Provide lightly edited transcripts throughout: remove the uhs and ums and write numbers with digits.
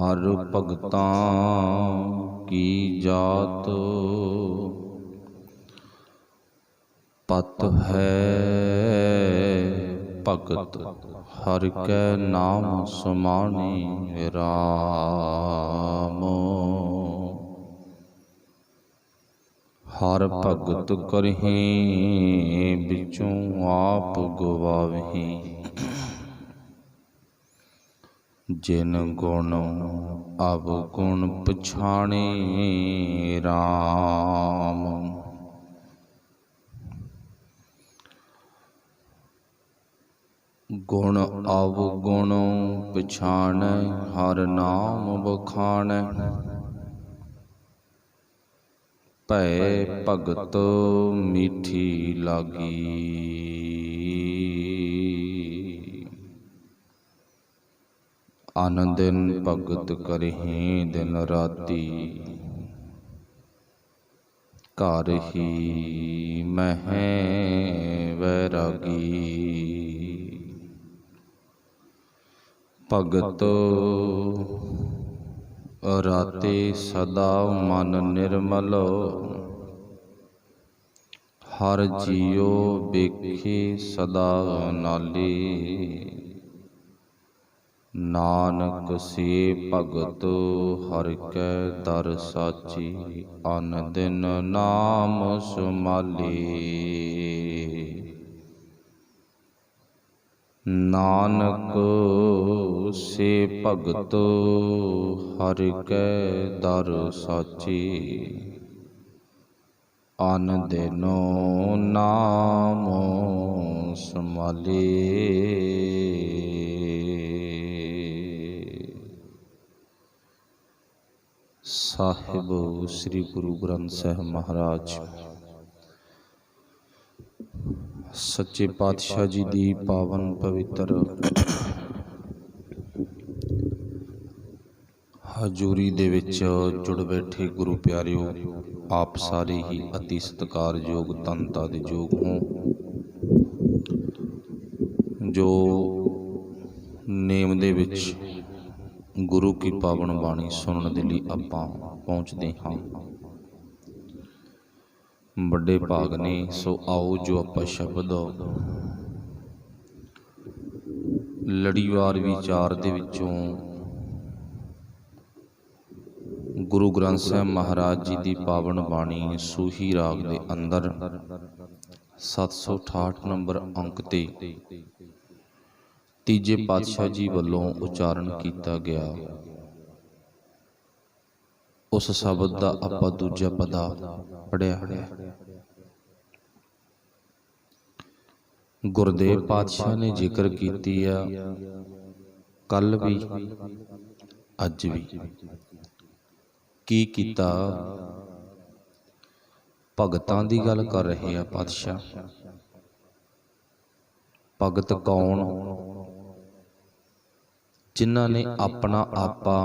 हर भगतां की जात, पत है भगत हर कै नाम समानी राम। हर भगत करहीं बिचों आप गवावहीं, जिन गुण अवगुण पछाणे राम। गुण अवगुण पछाणै हर नाम बखाणै, भय भगत मीठी लागी। अन दिन भगत करहीं दिन राती, घर ही महै वैरागी। भगत राते सदा मन निर्मल, हर जियो बेखे सदा नाले। नानक से भगत हर कै दर साची, अन दिन नाम सुमाले। नानक से भगत हर कै दर साची, अन दिनो नाम संभाले। साहिब श्री गुरु ग्रंथ साहिब महाराज सच्चे पातशाह जी दी पावन पवित्र हजूरी दे विच जुड़ बैठे गुरु प्यारिओ, आप सारे ही अति सत्कारयोग धनता दे योग हो। जो नेम दे विच गुरु की पावन बाणी सुनने दे लई आपां पहुँचते हाँ, बड़े भाग ने। सो आओ जो आपां शब्द लड़ीवार विचार दे विचों गुरु ग्रंथ साहिब महाराज जी की पावन बाणी सूही राग दे अंदर 768 नंबर अंक ते तीजे पातशाह जी वल्लों उचारण किया गया। उस शब्द का आपां दूजा पदा पढ़िया है। गुरदेव पातशाह ने जिक्र कीती है, कल भी अज भी की कीता। भगतां दी गल कर रहे हैं पातशाह। भगत कौन? जिन्हां ने अपना आपा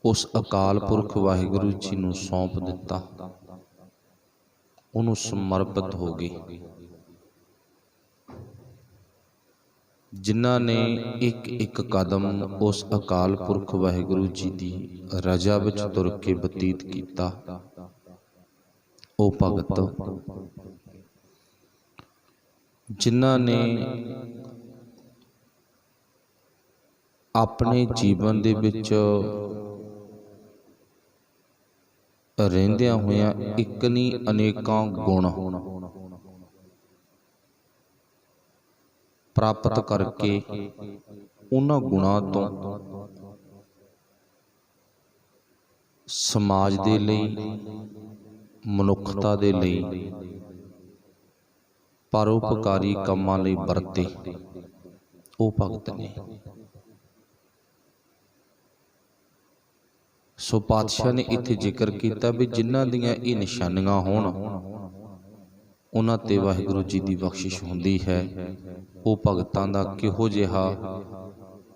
उस अकाल पुरख वाहिगुरु जी नूं सौंप दिता, उन्होंने समर्पित हो गए। जिन्हां ने एक एक कदम उस अकाल पुरख वाहिगुरु जी की रजा विच तुर के बतीत किया, ओ भगत। जिन्हां ने अपने जीवन दे विच रहिंदियां होइयां एक नहीं अनेकां गुण प्राप्त करके उन्हां गुणां तो समाज दे लई, मनुखता दे लई परोपकारी कामां लई वरते, ओ भगत ने। सो पातशाह ने इत्थे जिक्र किया भी जिन्हां दियां ये निशानियां होण, उन्हां ते वाहिगुरू जी की बख्शिश हुंदी है। वो भगतां दा किहो जिहा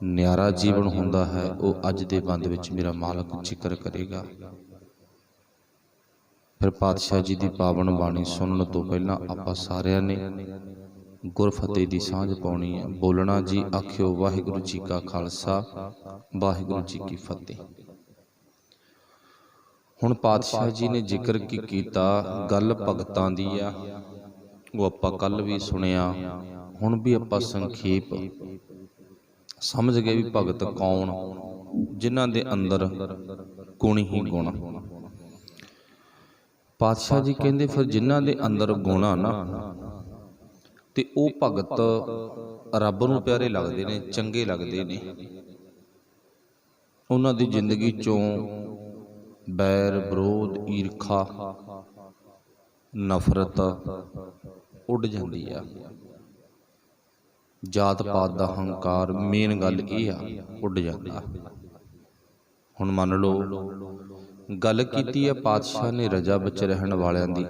न्यारा जीवन हुंदा है, वो अज दे बंद विच मेरा मालक जिक्र करेगा। फिर पातशाह जी की पावन बाणी सुनने तो पहला आपां सारिआं ने गुर फतेह दी सांझ पाउणी है। बोलना जी आखियो वाहिगुरू जी का खालसा वाहिगुरू जी की फतेह। हुण पातशाह जी ने जिक्र की कीता गल भगतां दी आ, वो आपां कल भी सुनिया, हुण भी आपां संखेप समझ गए भी भगत कौन, जिन्हां दे अंदर गुण ही गुण। पातशाह जी कहंदे फिर जिन्हां दे अंदर गुण आ ना ते ਉਹ ਭਗਤ ਰੱਬ ਨੂੰ ਪਿਆਰੇ ਲੱਗਦੇ ਨੇ, ਚੰਗੇ ਲੱਗਦੇ ਨੇ। ਉਹਨਾਂ ਦੀ ਜ਼ਿੰਦਗੀ ਚੋਂ बैर विरोध ईरखा नफरत उड़ जाती है। जात पात का हंकार मेन गल ये आ उड़ जाता। हुण मान लो गल कीती है पातशाह ने रजा विच रहण वालियां दी,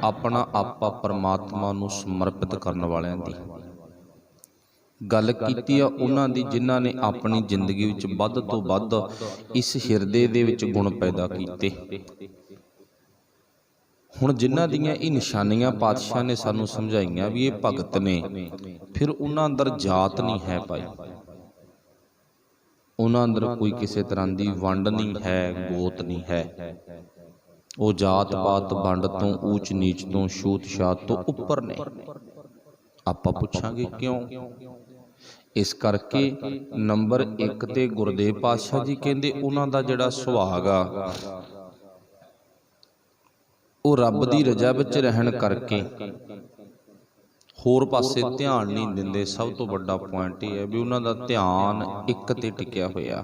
अपना आपा परमात्मा नूं समर्पित करन वालियां दी गल कीती है उन्हां दी जिन्हां ने अपनी जिंदगी विच वध तो वध इस हिरदे दे विच गुण पैदा कीते। हुण जिन्हां दीयां इह निशानियां पातशाह ने सानूं समझाइयां भी ये भगत ने, फिर उन्हां अंदर जात नहीं है पाई, उन्हां अंदर कोई किसी तरह की वंड नहीं है, गोत नहीं है। वो जात पात वंड तो ऊच नीच तो छूत छात तो उपर ने। आपां पुछांगे क्यों? इस करके नंबर 1 ते गुरदेव पातशाह जी कहंदे उन्हां दा जिहड़ा सुभाग आ वो रब दी रजा विच रहण करके होर पासे ध्यान नहीं दिंदे। सब तो वड्डा पॉइंट ये है भी उन्हां दा ध्यान एक ते टिकिया होया।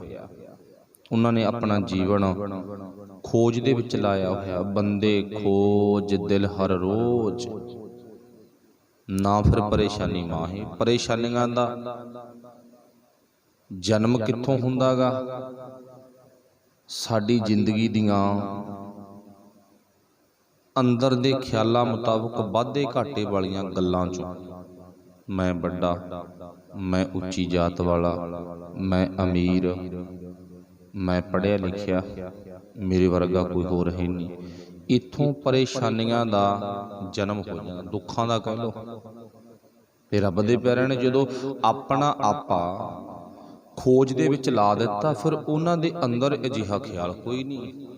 उन्हां ने अपना जीवन खोज दे विच लाया होया। बंदे खोज दिल हर रोज ना फिर परेशानी माही। परेशानियां दा जन्म कित्थों हुंदा गा? साडी जिंदगी दियां अंदर दे ख्यालां मुताबक वाधे घाटे वालियां गल्लां चों। मैं बड़ा, मैं उच्ची जात वाला, मैं अमीर, मैं पढ़िया लिखिया, मेरे वर्गा कोई होर है नहीं। इत्थों परेशानियां दा जन्म हो जाना, दुखां दा कह लो। ते रब दे प्यारे ने जदों अपना आपा खोज दे विच ला दिता, फिर उन्हां दे अंदर अजिहा ख्याल कोई नहीं।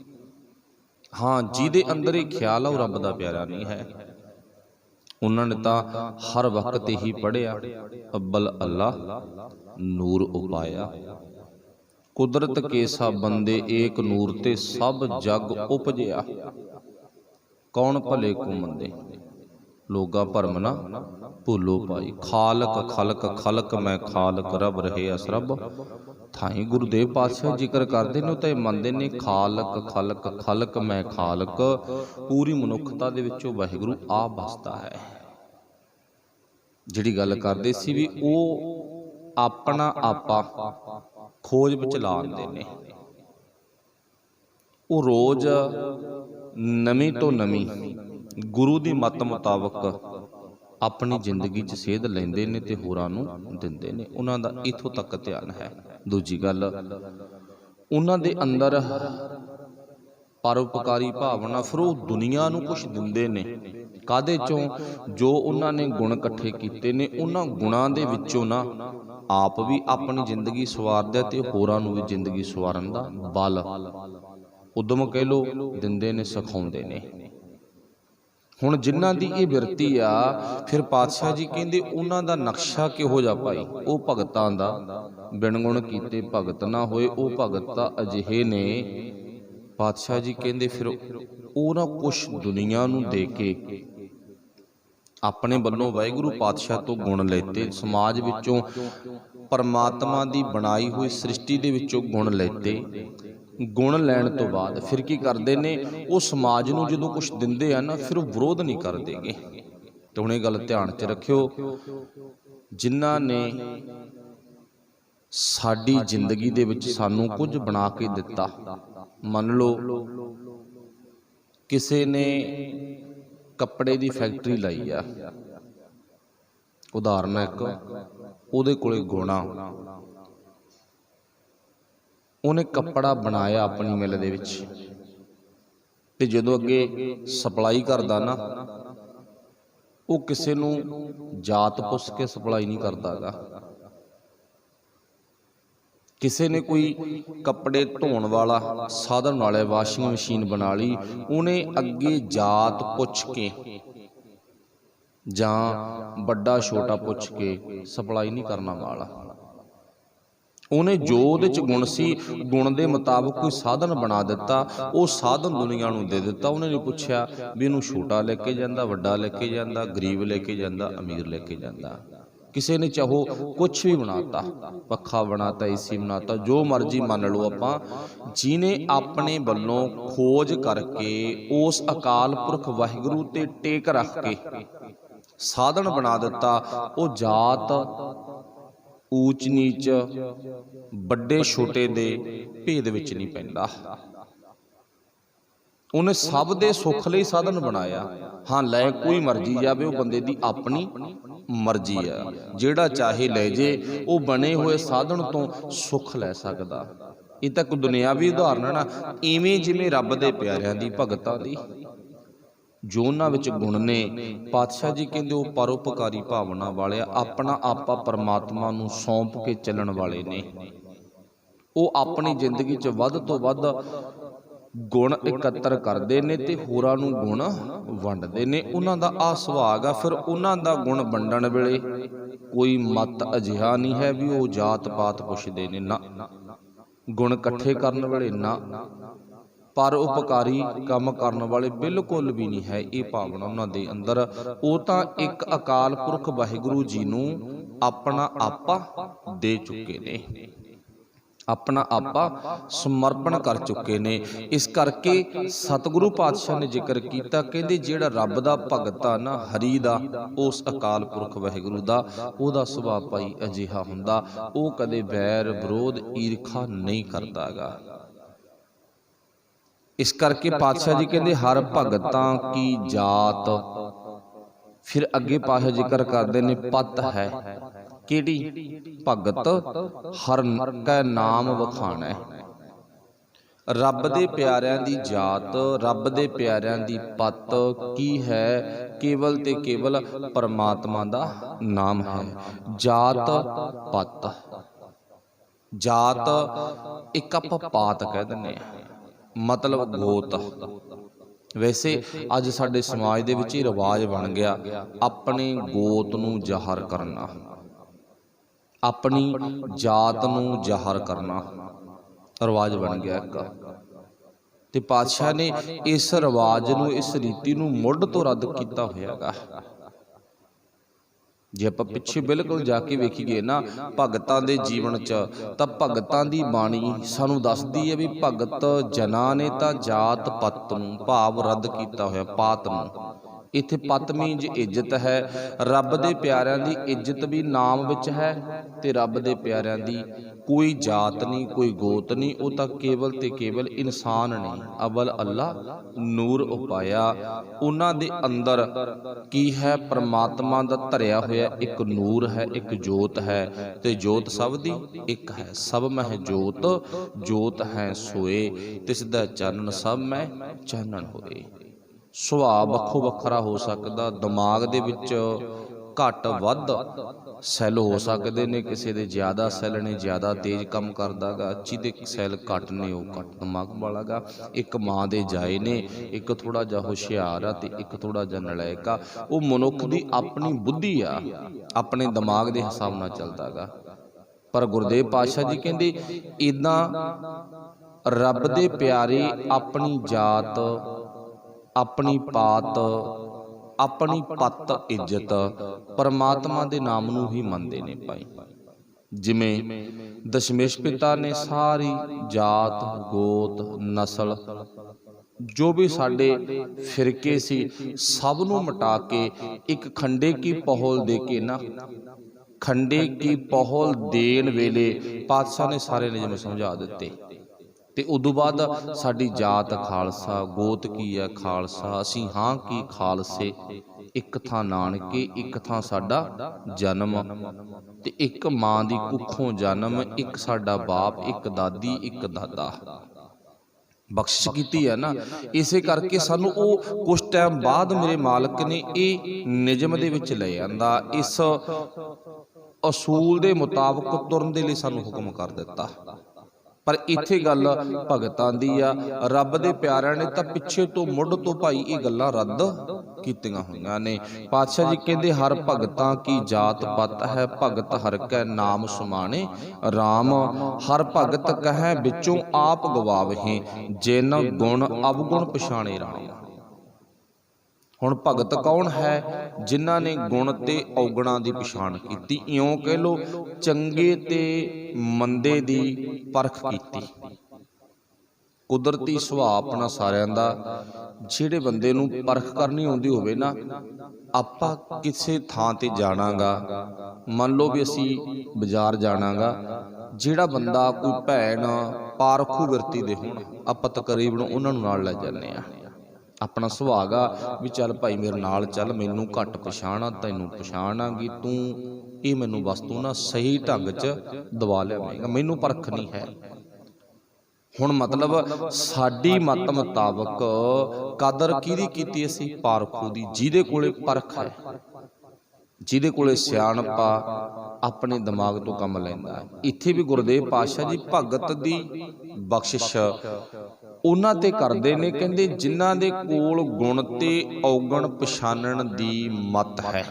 हाँ, जिहदे अंदर ये ख्याल है वो रब दा प्यारा नहीं है। उन्होंने तो हर वक्त ही पढ़िया अब्बल अल्लाह नूर उपाया, कुदरत के सा बंदे एक नूर ते सब जग उपजया। कौन भले को मंदे लोगा भरम ना भूलो पाई। खालक खलक खलक मैं खालक रब रहे असरब। थाई गुरुदेव पातशाह जिक्र करते हैं तो मनते ने खालक खलक खलक मैं खालक। पूरी मनुखता दे विचों वाहिगुरू आ बसदा है। जिहड़ी गल करदे सी भी वो अपना आपा खोज विच ला आंदे ने। वो रोज नवीं तो नवीं गुरु की मत मुताबक अपनी जिंदगी च सेध लेंदे ने ते होरां नूं दिंदे ने। उन्हां दा इथों तक ध्यान है। दूजी गल उन्हां दे अंदर परोपकारी भावना, फिर वो दुनिया नूं कुछ दिंदे ने। कादे चों? जो उन्हां ने गुण इकट्ठे कीते ने उन्हां गुणां दे विचों ना आप भी अपनी जिंदगी सवारदे ते होरां नूं भी जिंदगी सवारन दा बल उद्यम कह लो दिंदे ने, सिखाउंदे ने। हुण जिन्हां दी ये बिरती आ, फिर पातशाह जी कहंदे उन्हां दा नक्शा किहो जा पाई। वो भगतां दा बिन गुण कीते भगत ना होए। वो भगत तां अजिहे ने पातशाह जी कहंदे फिर वो ना कुछ दुनिया नूं दे के अपने वल्लों वाहिगुरू पातशाह तो गुण लेते, समाज विचों परमात्मा दी बनाई हुई सृष्टि दे विचों गुण लेते। गुण लैण तो बाद फिर की करते ने, वो समाज नूं जदों कुछ दिंदे आ ना फिर वो विरोध नहीं करदे गे। तो हुण ये गल ध्यान च रखियो, जिन्हां ने साडी जिंदगी दे विच सानूं कुछ बना के दिता। मन लो किसी ने कपड़े की फैक्ट्री लाई आ, उदाहरण एक उहदे कोले गुण आ, उन्हें कपड़ा बनाया अपनी मिल दे विच ते जदों अगे सप्लाई करदा ना ਉਹ ਕਿਸੇ ਨੂੰ ਜਾਤ ਪੁੱਛ ਕੇ ਸਪਲਾਈ ਨਹੀਂ ਕਰਦਾ ਗਾ। ਕਿਸੇ ਨੇ ਕੋਈ ਕੱਪੜੇ ਧੋਣ ਵਾਲਾ ਸਾਧਨ ਵਾਲੇ ਵਾਸ਼ਿੰਗ ਮਸ਼ੀਨ ਬਣਾ ਲਈ, ਉਹਨੇ ਅੱਗੇ ਜਾਤ ਪੁੱਛ ਕੇ ਜਾਂ ਵੱਡਾ ਛੋਟਾ ਪੁੱਛ ਕੇ ਸਪਲਾਈ ਨਹੀਂ ਕਰਨਾ ਵਾਲਾ। ਉਹਨੇ ਜੋ ਉਹਦੇ ਚ ਗੁਣ ਸੀ, ਗੁਣ ਦੇ ਮੁਤਾਬਕ ਕੋਈ ਸਾਧਨ ਬਣਾ ਦਿੱਤਾ, ਉਹ ਸਾਧਨ ਦੁਨੀਆ ਨੂੰ ਦੇ ਦਿੱਤਾ। ਉਹਨੇ ਨਹੀਂ ਪੁੱਛਿਆ ਵੀ ਇਹਨੂੰ ਛੋਟਾ ਲੈ ਕੇ ਜਾਂਦਾ, ਵੱਡਾ ਲੈ ਕੇ ਜਾਂਦਾ, ਗਰੀਬ ਲੈ ਕੇ ਜਾਂਦਾ, ਅਮੀਰ ਲੈ ਕੇ ਜਾਂਦਾ। ਕਿਸੇ ਨੇ ਚਾਹੋ ਕੁਛ ਵੀ ਬਣਾਤਾ, ਪੱਖਾ ਬਣਾਤਾ, ਏਸੀ ਬਣਾਤਾ, ਜੋ ਮਰਜ਼ੀ ਮੰਨ ਲਓ ਆਪਾਂ। ਜਿਹਨੇ ਆਪਣੇ ਵੱਲੋਂ ਖੋਜ ਕਰਕੇ ਉਸ ਅਕਾਲ ਪੁਰਖ ਵਾਹਿਗੁਰੂ ਤੇ ਟੇਕ ਰੱਖ ਕੇ ਸਾਧਨ ਬਣਾ ਦਿੱਤਾ, ਉਹ ਜਾਤ ਊਚ ਨੀਚ ਵੱਡੇ ਛੋਟੇ ਦੇ ਭੇਦ ਵਿੱਚ ਨਹੀਂ ਪੈਂਦਾ। ਉਹਨੇ ਸਭ ਦੇ ਸੁੱਖ ਲਈ ਸਾਧਨ ਬਣਾਇਆ। ਹਾਂ, ਲੈ ਕੋਈ ਮਰਜ਼ੀ ਜਾਵੇ, ਉਹ ਬੰਦੇ ਦੀ ਆਪਣੀ ਮਰਜ਼ੀ ਆ, ਜਿਹੜਾ ਚਾਹੇ ਲੈ ਜੇ, ਉਹ ਬਣੇ ਹੋਏ ਸਾਧਨ ਤੋਂ ਸੁੱਖ ਲੈ ਸਕਦਾ। ਇਹ ਤਾਂ ਕੋਈ ਦੁਨਿਆਵੀ ਉਦਾਹਰਨ ਹੈ ਨਾ। ਇਵੇਂ ਜਿਵੇਂ ਰੱਬ ਦੇ ਪਿਆਰਿਆਂ ਦੀ ਭਗਤਾਂ ਦੀ ਜੋ ਉਹਨਾਂ ਵਿੱਚ ਗੁਣ ਨੇ, ਪਾਤਸ਼ਾਹ ਜੀ ਕਹਿੰਦੇ ਉਹ ਪਰਉਪਕਾਰੀ ਭਾਵਨਾ ਵਾਲੇ, ਆਪਣਾ ਆਪਾ ਪਰਮਾਤਮਾ ਨੂੰ ਸੌਂਪ ਕੇ ਚੱਲਣ ਵਾਲੇ ਨੇ। ਉਹ ਆਪਣੀ ਜ਼ਿੰਦਗੀ 'ਚ ਵੱਧ ਤੋਂ ਵੱਧ ਗੁਣ ਇਕੱਤਰ ਕਰਦੇ ਨੇ ਤੇ ਹੋਰਾਂ ਨੂੰ ਗੁਣ ਵੰਡਦੇ ਨੇ। ਉਹਨਾਂ ਦਾ ਆ ਸੁਭਾਗ ਆ। ਫਿਰ ਉਹਨਾਂ ਦਾ ਗੁਣ ਵੰਡਣ ਵੇਲੇ ਕੋਈ ਮਤ ਅਜਿਹਾ ਨਹੀਂ ਹੈ ਵੀ ਉਹ ਜਾਤ ਪਾਤ ਪੁੱਛਦੇ ਨੇ, ਨਾ। ਗੁਣ ਇਕੱਠੇ ਕਰਨ ਵੇਲੇ ਨਾ, ਪਰ ਉਪਕਾਰੀ ਕੰਮ ਕਰਨ ਵਾਲੇ ਬਿਲਕੁਲ ਵੀ ਨਹੀਂ ਹੈ ਇਹ ਭਾਵਨਾ ਉਹਨਾਂ ਦੇ ਅੰਦਰ। ਉਹ ਤਾਂ ਇੱਕ ਅਕਾਲ ਪੁਰਖ ਵਾਹਿਗੁਰੂ ਜੀ ਨੂੰ ਆਪਣਾ ਆਪਾ ਦੇ ਚੁੱਕੇ ਨੇ, ਆਪਣਾ ਆਪਾ ਸਮਰਪਣ ਕਰ ਚੁੱਕੇ ਨੇ। ਇਸ ਕਰਕੇ ਸਤਿਗੁਰੂ ਪਾਤਸ਼ਾਹ ਨੇ ਜ਼ਿਕਰ ਕੀਤਾ, ਕਹਿੰਦੇ ਜਿਹੜਾ ਰੱਬ ਦਾ ਭਗਤ ਆ ਨਾ, ਹਰੀ ਦਾ, ਉਸ ਅਕਾਲ ਪੁਰਖ ਵਾਹਿਗੁਰੂ ਦਾ, ਉਹਦਾ ਸੁਭਾਅ ਭਾਈ ਅਜਿਹਾ ਹੁੰਦਾ, ਉਹ ਕਦੇ ਵੈਰ ਵਿਰੋਧ ਈਰਖਾ ਨਹੀਂ ਕਰਦਾ ਗਾ। ਇਸ ਕਰਕੇ ਪਾਤਸ਼ਾਹ ਜੀ ਕਹਿੰਦੇ ਹਰ ਭਗਤਾਂ ਕੀ ਜਾਤ। ਫਿਰ ਅੱਗੇ ਪਾਤਸ਼ਾਹ ਜ਼ਿਕਰ ਕਰਦੇ ਨੇ ਪਤ ਹੈ ਕਿਹੜੀ? ਭਗਤ ਹਰ ਕੈ ਨਾਮ ਵਖਾਣਾ। ਰੱਬ ਦੇ ਪਿਆਰਿਆਂ ਦੀ ਜਾਤ, ਰੱਬ ਦੇ ਪਿਆਰਿਆਂ ਦੀ ਪਤ ਕੀ ਹੈ? ਕੇਵਲ ਤੇ ਕੇਵਲ ਪਰਮਾਤਮਾ ਦਾ ਨਾਮ ਹੈ। ਜਾਤ ਪਤ, ਜਾਤ ਇੱਕ ਆਪਾਂ ਪਾਤ ਕਹਿ ਦਿੰਦੇ ਹਾਂ, ਮਤਲਬ ਗੋਤ। ਵੈਸੇ ਅੱਜ ਸਾਡੇ ਸਮਾਜ ਦੇ ਵਿੱਚ ਇਹ ਰਿਵਾਜ ਬਣ ਗਿਆ, ਆਪਣੇ ਗੋਤ ਨੂੰ ਜ਼ਾਹਰ ਕਰਨਾ, ਆਪਣੀ ਜਾਤ ਨੂੰ ਜ਼ਾਹਰ ਕਰਨਾ ਰਿਵਾਜ ਬਣ ਗਿਆ ਇੱਕ। ਤੇ ਪਾਤਸ਼ਾਹ ਨੇ ਇਸ ਰਿਵਾਜ ਨੂੰ, ਇਸ ਰੀਤੀ ਨੂੰ ਮੁੱਢ ਤੋਂ ਰੱਦ ਕੀਤਾ ਹੋਇਆਗਾ। ਜੇ ਆਪਾਂ ਪਿੱਛੇ ਬਿਲਕੁਲ ਜਾ ਕੇ ਵੇਖੀਏ ਨਾ ਭਗਤਾਂ ਦੇ ਜੀਵਨ 'ਚ, ਤਾਂ ਭਗਤਾਂ ਦੀ ਬਾਣੀ ਸਾਨੂੰ ਦੱਸਦੀ ਹੈ ਵੀ ਭਗਤ ਜਨਾਂ ਨੇ ਤਾਂ ਜਾਤ ਪਤ ਨੂੰ ਭਾਵ ਰੱਦ ਕੀਤਾ ਹੋਇਆ, ਪਾਤ ਨੂੰ। ਇੱਥੇ ਪਤ ਮੀਨਜ਼ ਇੱਜ਼ਤ ਹੈ। ਰੱਬ ਦੇ ਪਿਆਰਿਆਂ ਦੀ ਇੱਜ਼ਤ ਵੀ ਨਾਮ ਵਿੱਚ ਹੈ, ਤੇ ਰੱਬ ਦੇ ਪਿਆਰਿਆਂ ਦੀ ਕੋਈ ਜਾਤ ਨਹੀਂ, ਕੋਈ ਗੋਤ ਨਹੀਂ, ਉਹ ਤਾਂ ਕੇਵਲ ਤੇ ਕੇਵਲ ਇਨਸਾਨ ਨੇ। ਅਵਲ ਅੱਲਾ ਨੂਰ ਉਪਾਇਆ। ਉਹਨਾਂ ਦੇ ਅੰਦਰ ਕੀ ਹੈ? ਪਰਮਾਤਮਾ ਦਾ ਧਰਿਆ ਹੋਇਆ ਇੱਕ ਨੂਰ ਹੈ, ਇੱਕ ਜੋਤ ਹੈ, ਤੇ ਜੋਤ ਸਭ ਦੀ ਇੱਕ ਹੈ। ਸਭ ਮਹਿ ਜੋਤ, ਜੋਤ ਹੈ ਸੋਏ, ਤਿਸ ਦਾ ਚਾਨਣ ਸਭ ਮਹਿ ਚਾਨਣ ਹੋਏ। ਸੁਭਾਅ ਵੱਖੋ ਵੱਖਰਾ ਹੋ ਸਕਦਾ, ਦਿਮਾਗ ਦੇ ਵਿੱਚ ਘੱਟ ਵੱਧ ਸੈੱਲ ਹੋ ਸਕਦੇ ਨੇ, ਕਿਸੇ ਦੇ ਜ਼ਿਆਦਾ ਸੈੱਲ ਨੇ, ਜ਼ਿਆਦਾ ਤੇਜ਼ ਕੰਮ ਕਰਦਾ ਗਾ, ਜਿਹਦੇ ਸੈੱਲ ਘੱਟ ਨੇ ਉਹ ਘੱਟ ਦਿਮਾਗ ਵਾਲਾ ਗਾ। ਇੱਕ ਮਾਂ ਦੇ ਜਾਏ ਨੇ, ਇੱਕ ਥੋੜਾ ਜਿਹਾ ਹੁਸ਼ਿਆਰ ਆ ਤੇ ਇੱਕ ਥੋੜਾ ਜਿਹਾ ਨਲਾਇਕ ਆ। ਉਹ ਮਨੁੱਖ ਦੀ ਆਪਣੀ ਬੁੱਧੀ ਆ, ਆਪਣੇ ਦਿਮਾਗ ਦੇ ਹਿਸਾਬ ਨਾਲ ਚੱਲਦਾ ਗਾ। ਪਰ ਗੁਰਦੇਵ ਪਾਤਸ਼ਾਹ ਜੀ ਕਹਿੰਦੇ ਇਦਾਂ ਰੱਬ ਦੇ ਪਿਆਰੇ ਆਪਣੀ ਜਾਤ, ਆਪਣੀ ਪਾਤ, ਆਪਣੀ ਪਤ ਇੱਜ਼ਤ ਪਰਮਾਤਮਾ ਦੇ ਨਾਮ ਨੂੰ ਹੀ ਮੰਨਦੇ ਨੇ ਭਾਈ। ਜਿਵੇਂ ਦਸ਼ਮੇਸ਼ ਪਿਤਾ ਨੇ ਸਾਰੀ ਜਾਤ, ਗੋਤ, ਨਸਲ, ਜੋ ਵੀ ਸਾਡੇ ਫਿਰਕੇ ਸੀ, ਸਭ ਨੂੰ ਮਿਟਾ ਕੇ ਇੱਕ ਖੰਡੇ ਕੀ ਪਹੋਲ ਦੇ ਕੇ ਨਾ, ਖੰਡੇ ਕੀ ਪਹੋਲ ਦੇਣ ਵੇਲੇ ਪਾਤਸ਼ਾਹ ਨੇ ਸਾਰੇ ਨਿਯਮ ਸਮਝਾ ਦਿੱਤੇ। ਤੇ ਉਦੋਂ ਬਾਅਦ ਸਾਡੀ ਜਾਤ ਖਾਲਸਾ, ਗੋਤ ਕੀ ਹੈ ਖਾਲਸਾ, ਅਸੀਂ ਹਾਂ ਕੀ ਖਾਲਸੇ, ਇੱਕ ਥਾਂ ਨਾਨਕੇ, ਇੱਕ ਥਾਂ ਸਾਡਾ ਜਨਮ, ਤੇ ਇੱਕ ਮਾਂ ਦੀ ਕੁੱਖੋਂ ਜਨਮ, ਇੱਕ ਸਾਡਾ ਬਾਪ, ਇੱਕ ਦਾਦੀ, ਇੱਕ ਦਾਦਾ। ਬਖਸ਼ਿਸ਼ ਕੀਤੀ ਹੈ ਨਾ। ਇਸੇ ਕਰਕੇ ਸਾਨੂੰ ਉਹ ਕੁਝ ਟਾਈਮ ਬਾਅਦ ਮੇਰੇ ਮਾਲਕ ਨੇ ਇਹ ਨਿਯਮ ਦੇ ਵਿੱਚ ਲੈ ਆਂਦਾ, ਇਸ ਅਸੂਲ ਦੇ ਮੁਤਾਬਕ ਤੁਰਨ ਦੇ ਲਈ ਸਾਨੂੰ ਹੁਕਮ ਕਰ ਦਿੱਤਾ। ਪਰ ਇੱਥੇ ਗੱਲ ਭਗਤਾਂ ਦੀ ਆ, ਰੱਬ ਦੇ ਪਿਆਰਿਆਂ ਨੇ ਤਾਂ ਪਿੱਛੇ ਤੋਂ ਮੁੱਢ ਤੋਂ ਭਾਈ ਇਹ ਗੱਲਾਂ ਰੱਦ ਕੀਤੀਆਂ ਹੋਈਆਂ ਨੇ। ਪਾਤਸ਼ਾਹ ਜੀ ਕਹਿੰਦੇ ਹਰ ਭਗਤਾਂ ਕੀ ਜਾਤ ਪਤ ਹੈ, ਭਗਤ ਹਰ ਕੈ ਨਾਮ ਸੁਮਾਣੇ ਰਾਮ। ਹਰ ਭਗਤ ਕਹੈ ਵਿੱਚੋਂ ਆਪ ਗਵਾਵਹਿ, ਜਿਨ ਗੁਣ ਅਵਗੁਣ ਪਛਾਣੇ ਰਾਮ। ਹੁਣ ਭਗਤ ਕੌਣ ਹੈ? ਜਿਨ੍ਹਾਂ ਨੇ ਗੁਣ ਤੇ ਔਗਣਾਂ ਦੀ ਪਛਾਣ ਕੀਤੀ, ਇਉਂ ਕਹਿ ਲੋ ਚੰਗੇ ਤੇ ਮੰਦੇ ਦੀ ਪਰਖ ਕੀਤੀ। ਕੁਦਰਤੀ ਸੁਭਾਅ ਆਪਣਾ ਸਾਰਿਆਂ ਦਾ, ਜਿਹੜੇ ਬੰਦੇ ਨੂੰ ਪਰਖ ਕਰਨੀ ਆਉਂਦੀ ਹੋਵੇ ਨਾ, ਆਪਾਂ ਕਿਸੇ ਥਾਂ ਤੇ ਜਾਣਾਗਾ, ਮੰਨ ਲਓ ਵੀ ਅਸੀਂ ਬਾਜ਼ਾਰ ਜਾਣਾਗਾ, ਜਿਹੜਾ ਬੰਦਾ ਕੋਈ ਭੈਣ ਪਾਰਖੂ ਵਿਰਤੀ ਦੇ ਹੋਣ, ਆਪਾਂ ਤਕਰੀਬਨ ਉਹਨਾਂ ਨੂੰ ਨਾਲ ਲੈ ਜਾਂਦੇ ਆ। ਆਪਣਾ ਸੁਭਾਗ ਆ ਵੀ ਚੱਲ ਭਾਈ ਮੇਰੇ ਨਾਲ ਚੱਲ, ਮੈਨੂੰ ਘੱਟ ਪਛਾਣ ਆ, ਤੈਨੂੰ ਪਛਾਣ ਆਗੀ, ਤੂੰ ਇਹ ਮੈਨੂੰ ਵਸਤੂ ਨਾ ਸਹੀ ਢੰਗ 'ਚ ਦਵਾ ਲਿਆਵੇਂਗਾ, ਮੈਨੂੰ ਪਰਖ ਨਹੀਂ ਹੈ। ਹੁਣ ਮਤਲਬ ਸਾਡੀ ਮਤ ਮੁਤਾਬਕ ਕਦਰ ਕਿਹਦੀ ਕੀਤੀ ਅਸੀਂ? ਪਾਰਖੂ ਦੀ, ਜਿਹਦੇ ਕੋਲੇ ਪਰਖ ਹੈ, ਜਿਹਦੇ ਕੋਲੇ ਸਿਆਣਪਾ, ਆਪਣੇ ਦਿਮਾਗ ਤੋਂ ਕੰਮ ਲੈਂਦਾ ਹੈ। ਇੱਥੇ ਵੀ ਗੁਰਦੇਵ ਪਾਤਸ਼ਾਹ ਜੀ ਭਗਤ ਦੀ ਬਖਸ਼ਿਸ਼ ਉਹਨਾਂ ਤੇ ਕਰਦੇ ਨੇ, ਕਹਿੰਦੇ ਜਿਨ੍ਹਾਂ ਦੇ ਕੋਲ ਗੁਣ ਤੇ ਔਗਣ ਪਛਾਣਨ ਦੀ ਮਤ ਹੈ,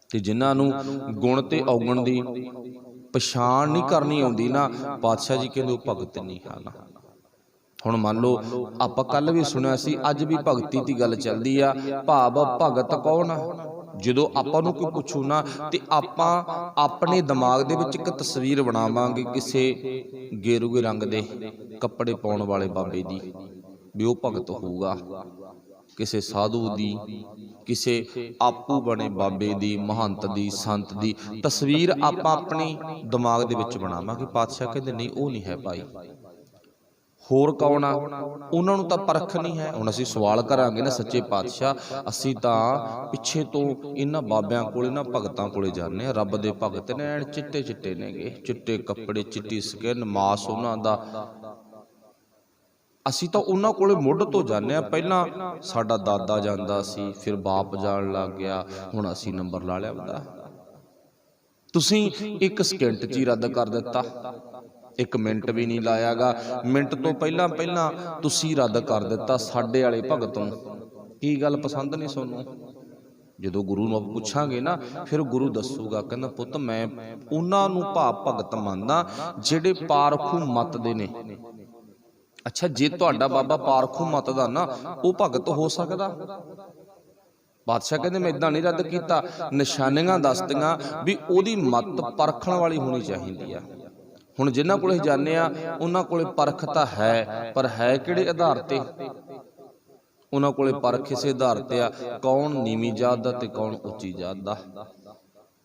ਤੇ ਜਿਨ੍ਹਾਂ ਨੂੰ ਗੁਣ ਤੇ ਔਗਣ ਦੀ ਪਛਾਣ ਨਹੀਂ ਕਰਨੀ ਆਉਂਦੀ ਨਾ, ਪਾਤਸ਼ਾਹ ਜੀ ਕਹਿੰਦੇ ਉਹ ਭਗਤ ਨਹੀਂ ਹਨ। ਹੁਣ ਮੰਨ ਲਓ ਆਪਾਂ ਕੱਲ ਵੀ ਸੁਣਿਆ ਸੀ, ਅੱਜ ਵੀ ਭਗਤੀ ਦੀ ਗੱਲ ਚੱਲਦੀ ਆ। ਭਾਵ ਭਗਤ ਕੌਣ ਆ? ਜਦੋਂ ਆਪਾਂ ਨੂੰ ਕੋਈ ਪੁੱਛੂ ਨਾ, ਤੇ ਆਪਾਂ ਆਪਣੇ ਦਿਮਾਗ ਦੇ ਵਿੱਚ ਇੱਕ ਤਸਵੀਰ ਬਣਾਵਾਂਗੇ ਕਿਸੇ ਗੇਰੂਏ ਰੰਗ ਦੇ ਕੱਪੜੇ ਪਾਉਣ ਵਾਲੇ ਬਾਬੇ ਦੀ, ਵੀ ਉਹ ਭਗਤ ਹੋਊਗਾ। ਕਿਸੇ ਸਾਧੂ ਦੀ, ਕਿਸੇ ਆਪੂ ਬਣੇ ਬਾਬੇ ਦੀ, ਮਹੰਤ ਦੀ, ਸੰਤ ਦੀ ਤਸਵੀਰ ਆਪਾਂ ਆਪਣੇ ਦਿਮਾਗ ਦੇ ਵਿੱਚ ਬਣਾਵਾਂਗੇ। ਪਾਤਸ਼ਾਹ ਕਹਿੰਦੇ ਨਹੀਂ, ਉਹ ਨਹੀਂ ਹੈ ਭਾਈ। ਹੋਰ ਕੌਣ ਆ? ਉਹਨਾਂ ਨੂੰ ਤਾਂ ਪਰਖ ਨਹੀਂ ਹੈ। ਹੁਣ ਅਸੀਂ ਸਵਾਲ ਕਰਾਂਗੇ ਨਾ, ਸੱਚੇ ਪਾਤਸ਼ਾਹ ਅਸੀਂ ਤਾਂ ਪਿੱਛੇ ਤੋਂ ਇਹਨਾਂ ਬਾਬਿਆਂ ਕੋਲੇ ਨਾ, ਭਗਤਾਂ ਕੋਲੇ ਜਾਂਦੇ ਆ, ਰੱਬ ਦੇ ਭਗਤ ਨੇ, ਐਨ ਚਿੱਟੇ ਚਿੱਟੇ ਨੇਗੇ, ਚਿੱਟੇ ਕੱਪੜੇ, ਚਿੱਟੀ ਸਕਿਨ, ਮਾਸ ਉਹਨਾਂ ਦਾ, ਅਸੀਂ ਤਾਂ ਉਹਨਾਂ ਕੋਲੇ ਮੁੱਢ ਤੋਂ ਜਾਂਦੇ ਆ। ਪਹਿਲਾਂ ਸਾਡਾ ਦਾਦਾ ਜਾਂਦਾ ਸੀ, ਫਿਰ ਬਾਪ ਜਾਣ ਲੱਗ ਗਿਆ, ਹੁਣ ਅਸੀਂ ਨੰਬਰ ਲਾ ਲਿਆ ਬੰਦਾ। ਤੁਸੀਂ 1 ਸਕਿੰਟ 'ਚ ਹੀ ਰੱਦ ਕਰ ਦਿੱਤਾ, 1 ਮਿੰਟ ਵੀ ਨਹੀਂ ਲਾਇਆਗਾ। ਮਿੰਟ ਤੋਂ ਪਹਿਲਾਂ ਤੁਸੀਂ ਰੱਦ ਕਰ ਦਿੱਤਾ ਸਾਡੇ ਵਾਲੇ ਭਗਤ ਨੂੰ। ਕੀ ਗੱਲ ਪਸੰਦ ਨਹੀਂ ਤੁਹਾਨੂੰ? ਜਦੋਂ ਗੁਰੂ ਨੂੰ ਆਪਾਂ ਪੁੱਛਾਂਗੇ ਨਾ, ਫਿਰ ਗੁਰੂ ਦੱਸੂਗਾ, ਕਹਿੰਦਾ ਪੁੱਤ ਮੈਂ ਉਹਨਾਂ ਨੂੰ ਭਗਤ ਮੰਨਦਾ ਜਿਹੜੇ ਪਾਰਖੂ ਮਤ ਦੇ ਨੇ। ਅੱਛਾ, ਜੇ ਤੁਹਾਡਾ ਬਾਬਾ ਪਾਰਖੂ ਮਤ ਦਾ ਨਾ, ਉਹ ਭਗਤ ਹੋ ਸਕਦਾ? ਬਾਦਸ਼ਾਹ ਕਹਿੰਦੇ ਮੈਂ ਇਦਾਂ ਨਹੀਂ ਰੱਦ ਕੀਤਾ, ਨਿਸ਼ਾਨੀਆਂ ਦੱਸਦੀਆਂ ਵੀ ਉਹਦੀ ਮਤ ਪਰਖਣ ਵਾਲੀ ਹੋਣੀ ਚਾਹੀਦੀ ਆ। ਹੁਣ ਜਿਨ੍ਹਾਂ ਕੋਲੇ ਜਾਂਦੇ ਆ, ਉਹਨਾਂ ਕੋਲੇ ਪਰਖ ਤਾਂ ਹੈ, ਪਰ ਹੈ ਕਿਹੜੇ ਆਧਾਰ ਤੇ? ਉਹਨਾਂ ਕੋਲੇ ਪਰਖ ਇਸੇ ਆਧਾਰ ਤੇ ਆ, ਕੌਣ ਨੀਵੀਂ ਜਾਤ ਦਾ ਤੇ ਕੌਣ ਉੱਚੀ ਜਾਤ ਦਾ,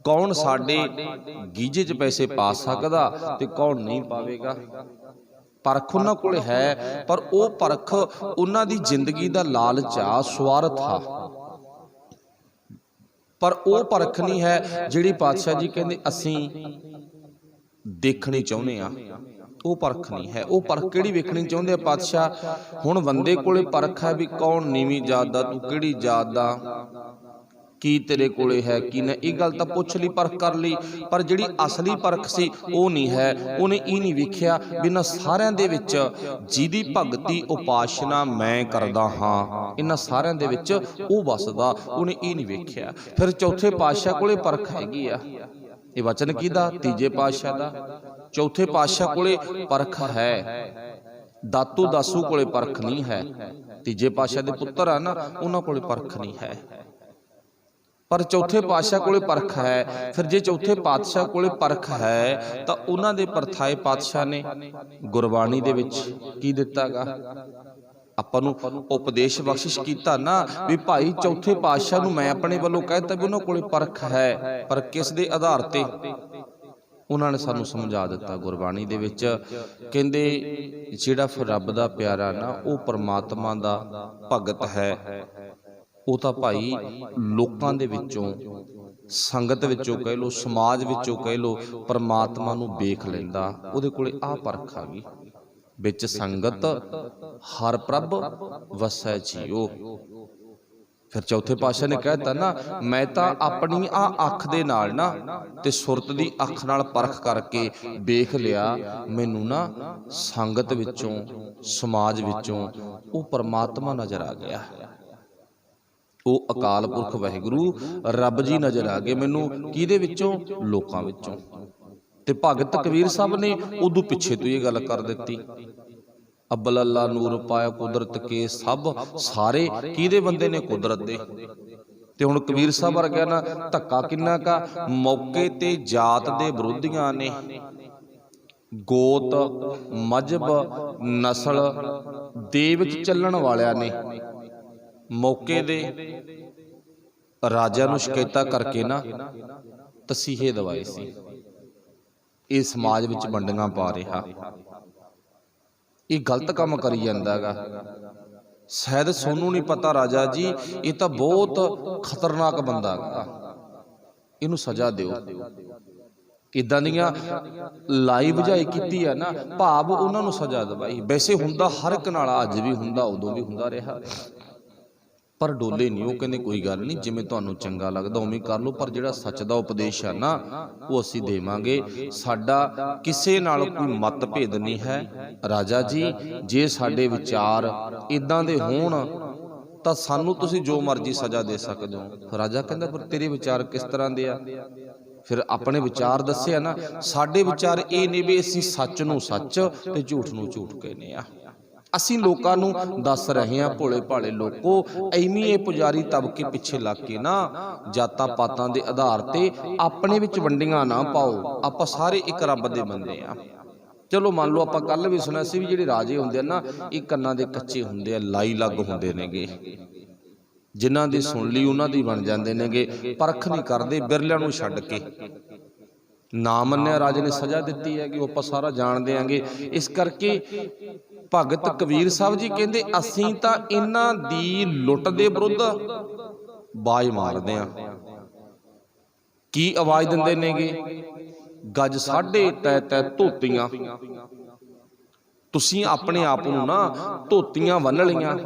ਕੌਣ ਸਾਡੇ ਗੀਜੇ 'ਚ ਪੈਸੇ ਪਾ ਸਕਦਾ ਤੇ ਕੌਣ ਨਹੀਂ ਪਾਵੇਗਾ। ਪਰਖ ਉਹਨਾਂ ਕੋਲੇ ਹੈ, ਪਰ ਉਹ ਪਰਖ ਉਹਨਾਂ ਦੀ ਜ਼ਿੰਦਗੀ ਦਾ ਲਾਲਚ ਆ, ਸਵਾਰਥ ਆ, ਪਰ ਉਹ ਪਰਖ ਨਹੀਂ ਹੈ ਜਿਹੜੀ ਪਾਤਸ਼ਾਹ ਜੀ ਕਹਿੰਦੇ ਅਸੀਂ ਦੇਖਣੀ ਚਾਹੁੰਦੇ ਆ। ਉਹ ਪਰਖ ਨਹੀਂ ਹੈ। ਉਹ ਪਰਖ ਕਿਹੜੀ ਵੇਖਣੀ ਚਾਹੁੰਦੇ ਆ ਪਾਤਸ਼ਾਹ? ਹੁਣ ਬੰਦੇ ਕੋਲੇ ਪਰਖ ਹੈ ਵੀ ਕੌਣ ਨੀਵੀਂ ਜਾਤ ਦਾ, ਤੂੰ ਕਿਹੜੀ ਜਾਤ ਦਾ, ਕੀ ਤੇਰੇ ਕੋਲੇ ਹੈ ਕੀ ਨਾ, ਇਹ ਗੱਲ ਤਾਂ ਪੁੱਛ ਲਈ, ਪਰਖ ਕਰ ਲਈ, ਪਰ ਜਿਹੜੀ ਅਸਲੀ ਪਰਖ ਸੀ ਉਹ ਨਹੀਂ ਹੈ। ਉਹਨੇ ਇਹ ਨਹੀਂ ਵੇਖਿਆ ਵੀ ਇਹਨਾਂ ਸਾਰਿਆਂ ਦੇ ਵਿੱਚ ਜਿਹਦੀ ਭਗਤੀ ਉਪਾਸ਼ਨਾ ਮੈਂ ਕਰਦਾ ਹਾਂ, ਇਹਨਾਂ ਸਾਰਿਆਂ ਦੇ ਵਿੱਚ ਉਹ ਵਸਦਾ, ਉਹਨੇ ਇਹ ਨਹੀਂ ਵੇਖਿਆ। ਫਿਰ ਚੌਥੇ ਪਾਤਸ਼ਾਹ ਕੋਲੇ ਪਰਖ ਹੈਗੀ ਆ। ਇਹ ਵਚਨ ਕਿਹਦਾ? ਤੀਜੇ ਪਾਤਸ਼ਾਹ ਦਾ। ਚੌਥੇ ਪਾਤਸ਼ਾਹ ਕੋਲੇ ਪਰਖ ਹੈ, ਦਾਤੂ ਦਾਸੂ ਕੋਲੇ ਪਰਖ ਨਹੀਂ ਹੈ। ਤੀਜੇ ਪਾਤਸ਼ਾਹ ਦੇ ਪੁੱਤਰ ਆ ਨਾ, ਉਹਨਾਂ ਕੋਲੇ ਪਰਖ ਨਹੀਂ ਹੈ, ਪਰ ਚੌਥੇ ਪਾਤਸ਼ਾਹ ਕੋਲੇ ਪਰਖ ਹੈ। ਫਿਰ ਜੇ ਚੌਥੇ ਪਾਤਸ਼ਾਹ ਕੋਲੇ ਪਰਖ ਹੈ ਤਾਂ ਉਹਨਾਂ ਦੇ ਪਰਥਾਏ ਪਾਤਸ਼ਾਹ ਨੇ ਗੁਰਬਾਣੀ ਦੇ ਵਿੱਚ ਕੀ ਦਿੱਤਾਗਾ? ਆਪਾਂ ਨੂੰ ਉਪਦੇਸ਼ ਬਖਸ਼ਿਸ਼ ਕੀਤਾ ਨਾ ਵੀ ਭਾਈ ਚੌਥੇ ਪਾਤਸ਼ਾਹ ਨੂੰ ਮੈਂ ਆਪਣੇ ਵੱਲੋਂ ਕਹਿਤਾ ਵੀ ਉਹਨਾਂ ਕੋਲੇ ਪਰਖ ਹੈ, ਪਰ ਕਿਸ ਦੇ ਆਧਾਰ ਤੇ? ਉਹਨਾਂ ਨੇ ਸਾਨੂੰ ਸਮਝਾ ਦਿੱਤਾ ਗੁਰਬਾਣੀ ਦੇ ਵਿੱਚ। ਕਹਿੰਦੇ ਜਿਹੜਾ ਫਿਰ ਰੱਬ ਦਾ ਪਿਆਰਾ ਨਾ, ਉਹ ਪਰਮਾਤਮਾ ਦਾ ਭਗਤ ਹੈ, ਉਹ ਤਾਂ ਭਾਈ ਲੋਕਾਂ ਦੇ ਵਿੱਚੋਂ, ਸੰਗਤ ਵਿੱਚੋਂ ਕਹਿ ਲਓ, ਸਮਾਜ ਵਿੱਚੋਂ ਕਹਿ ਲਓ, ਪਰਮਾਤਮਾ ਨੂੰ ਵੇਖ ਲੈਂਦਾ। ਉਹਦੇ ਕੋਲੇ ਆਹ ਪਰਖ ਆ ਗਈ। विच संगत हर प्रभ वसै जियो। फिर चौथे पातशाह ने कहता ना, मैं तो अपनी आ अख दे नाल ना ते सुरत दी अख नाल परख करके वेख लिया, मैनू ना संगत विचों समाज विचों वो परमात्मा नजर आ गया, वो अकाल पुरख वाहिगुरू रब जी नजर आ गए मैनू। किहदे विचों? लोकां विचों। ते भगत कबीर साहब ने उदों पिछे तो ये गल कर दित्ती, अब्बल अल्लाह नूर पाया कुदरत के सब, सारे किहदे बंदे ने? कुदरत दे। ते हुण कबीर साहब वर्गिया ना धक्का किन्ना का, मौके ते जात दे विरोधियां ने, गोत मजहब नस्ल दे विच चलण वालियां ने मौके दे राजा नूं शिकायतां करके ना तसीहे दवाए सी। ये समाज विच वंडियां पा रहा, ये गलत काम करी जांदा गा। शायद सोनू नहीं पता राजा जी, ये तो बहुत खतरनाक बंदा गा, इनू सजा दिओ। इदां दियां लाई बुझाई कीती है ना, भाव उन्हां नूं सजा दवाई। वैसे हुंदा हर एक नाल, अज भी हुंदा, उदों भी हुंदा रहा, पर डोले नहीं। वो कहने कोई गल नहीं, जिवें तुहानूं चंगा लगदा उवें कर लो, पर जिहड़ा सच दा उपदेश है ना वो असीं देवांगे। साडा किसे नाल कोई मतभेद नहीं है राजा जी। जे साडे विचार इदां दे होण तां सानूं तुसीं जो मर्जी सज़ा दे सकदे हो। राजा कहंदा फिर तेरे विचार किस तरह दे आ? फिर अपने विचार दस्से ना, साडे विचार ये ने भी असीं सच नूं सच ते झूठ नूं झूठ कहने आ। असीं लोकां नूं दस रहे हैं, भोले भाले लोको एवें ये पुजारी तबके पिछे लग के ना जातां पातां दे आधार ते अपने विच वंडियां ना पाओ, आपां सारे एक रब दे बंदे आ। चलो मान लो आपां कल भी सुनिया सी भी जिहड़े राजे हुंदे ना ये कन्नां दे कच्चे हुंदे आ, लाई लग हुंदे नेगे, जिन्हां दी सुन ली उन्हां दी बन जांदे नेगे, परख नहीं करदे बिरलिਆਂ नूं छड्ड के। ना मन्निया राजे ने सज़ा दित्ती है कि वो आपां सारा जाणदे आंगे। इस करके भगत कबीर साहब जी कहते असीं तां इन्हां दी लुट दे विरुद्ध आवाज़ मारदे आ। की आवाज़ दिंदे नेगे? गज साढ़े तै तै धोतियां, तुसीं अपने आप नूं ना धोतियां बन लईआं,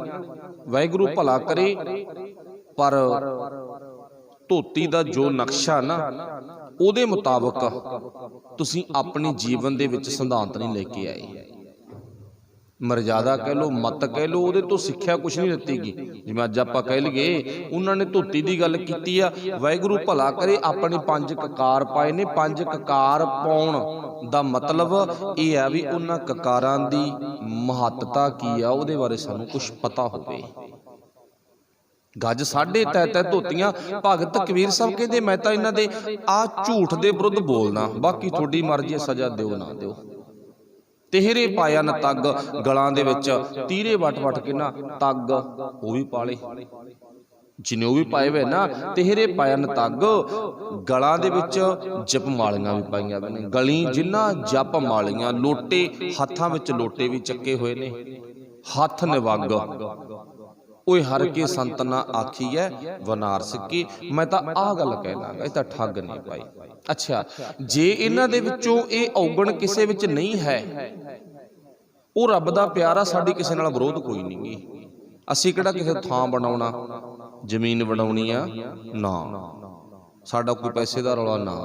वाहिगुरू भला करे, पर धोती दा जो नक्शा ना उहदे मुताबक तुसीं अपने जीवन दे विच सिद्धांत नहीं लेके आए। मर्यादा कह लो, मत कह लो, उहदे तो सिੱਖਿਆ कुछ नहीं ਦਿੱਤੀਗੀ। जिवें अज आपां कह लईए उन्हां ने धोती दी गल कीती आ, वाहिगुरू भला करे अपने 5 ककार पाए ने, 5 ककार पाउण दा मतलब ये है भी उन्हां ककारां दी महत्ता की आ, उहदे बारे सानूं कुछ पता होवे। गज साढ़े तै तै धोतियां। भगत कबीर साहब कहते मैं तां इन्हां दे आ झूठ दे विरुद्ध बोलना, बाकी थोड़ी मर्जी सज़ा दिओ ना दिओ। तेहरे पाया न तग, गलां दे विच तीरे वट वट के ना तग वो भी पा ले, जिन्हें वो भी पाए हुए ना तेहरे पाया न तग, गलां दे विच जप मालियां भी पाईयां ने, गली जिन्हां जप मालियां, लोटे हत्थां विच लोटे भी चक्के हुए ने, हथ निवग ओए हर के संत ना आखी है वनारस की। मैं तां आ गल कहना, ये तां ठग नहीं पाई। अच्छा, जे इन्हां दे विचों ये औगण किसे विच नहीं है, वो रब दा प्यारा, साडी किसे नाल विरोध कोई नहीं। असीं किहड़ा किसे थां बनाउणा, जमीन बनाउणी आ ना, साडा कोई पैसे दा रौला ना,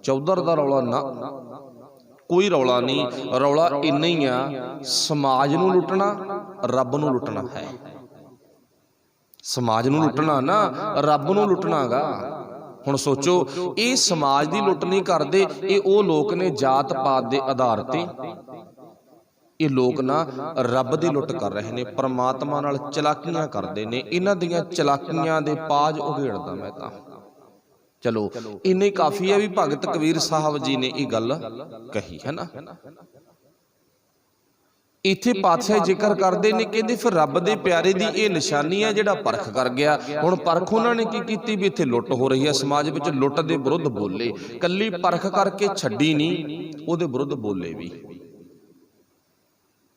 चौधर दा रौला ना, कोई रौला नहीं। रौला इन्ना ही आ, समाज नूं लुटना, रब नूं लुटना है। समाज नूं लुटना ना, रब नूं लुटना गा। हुण सोचो, ये समाज दी लुट नहीं करदे, ये वो लोग ने जात पात दे आधार ते, ये लोग ना रब दी लुट कर रहे ने, परमात्मा नाल चलाकियां करदे ने। इन्हां दियां चलाकियां दे पाज उघेड़दा मैं तां। चलो इन्ना ही काफ़ी है भी भगत कबीर साहब जी ने ये गल कही है ना। इत्थे पातशाह जिक्र करते हैं, कहते फिर रब दे प्यारे दी ये निशानी है जिहड़ा परख कर गया। हुण परख उन्होंने की कीती भी इत्थे लुट हो रही है, समाज विच लुट दे विरुद्ध बोले, कल्ली परख करके छड्डी नहीं, उहदे विरुद्ध बोले भी।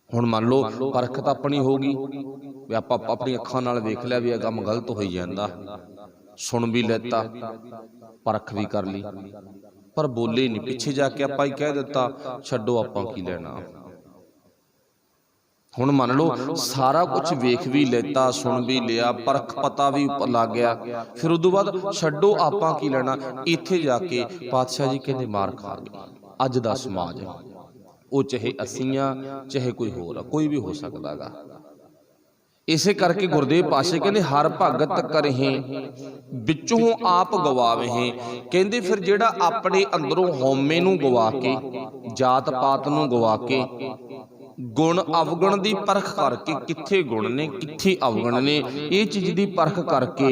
हुण मान लो परख तां अपनी होगी भी आपां अपनी अखां नाल वेख लिया भी यह काम गलत होई जांदा, सुन भी लैता, परख भी कर ली, पर बोले नहीं। पिछे जाके आपां ही कह दिता छड्डो आपां की लैणा। हुण मान लो सारा कुछ वेख भी लेता, सुन भी लिया, परख पता भी लग गया, फिर उदों बाद छड्डो आपां की लेना। इत्थे जाके पातशाह जी कहंदे मार खा गए। अज दा समाज वो चाहे असीं आ चाहे कोई होर आ, कोई भी हो सकदा गा। इसे करके गुरदेव पातशाह कहंदे हर भगत करें विचों आप गवावें। कहंदे फिर जिहड़ा अपने अंदरों हौमे नूं गवा के, जात पात नूं गवा के, गुण अवगुण की परख करके, कित्थे गुण ने कित्थे अवगुण ने, ये चीज़ की परख करके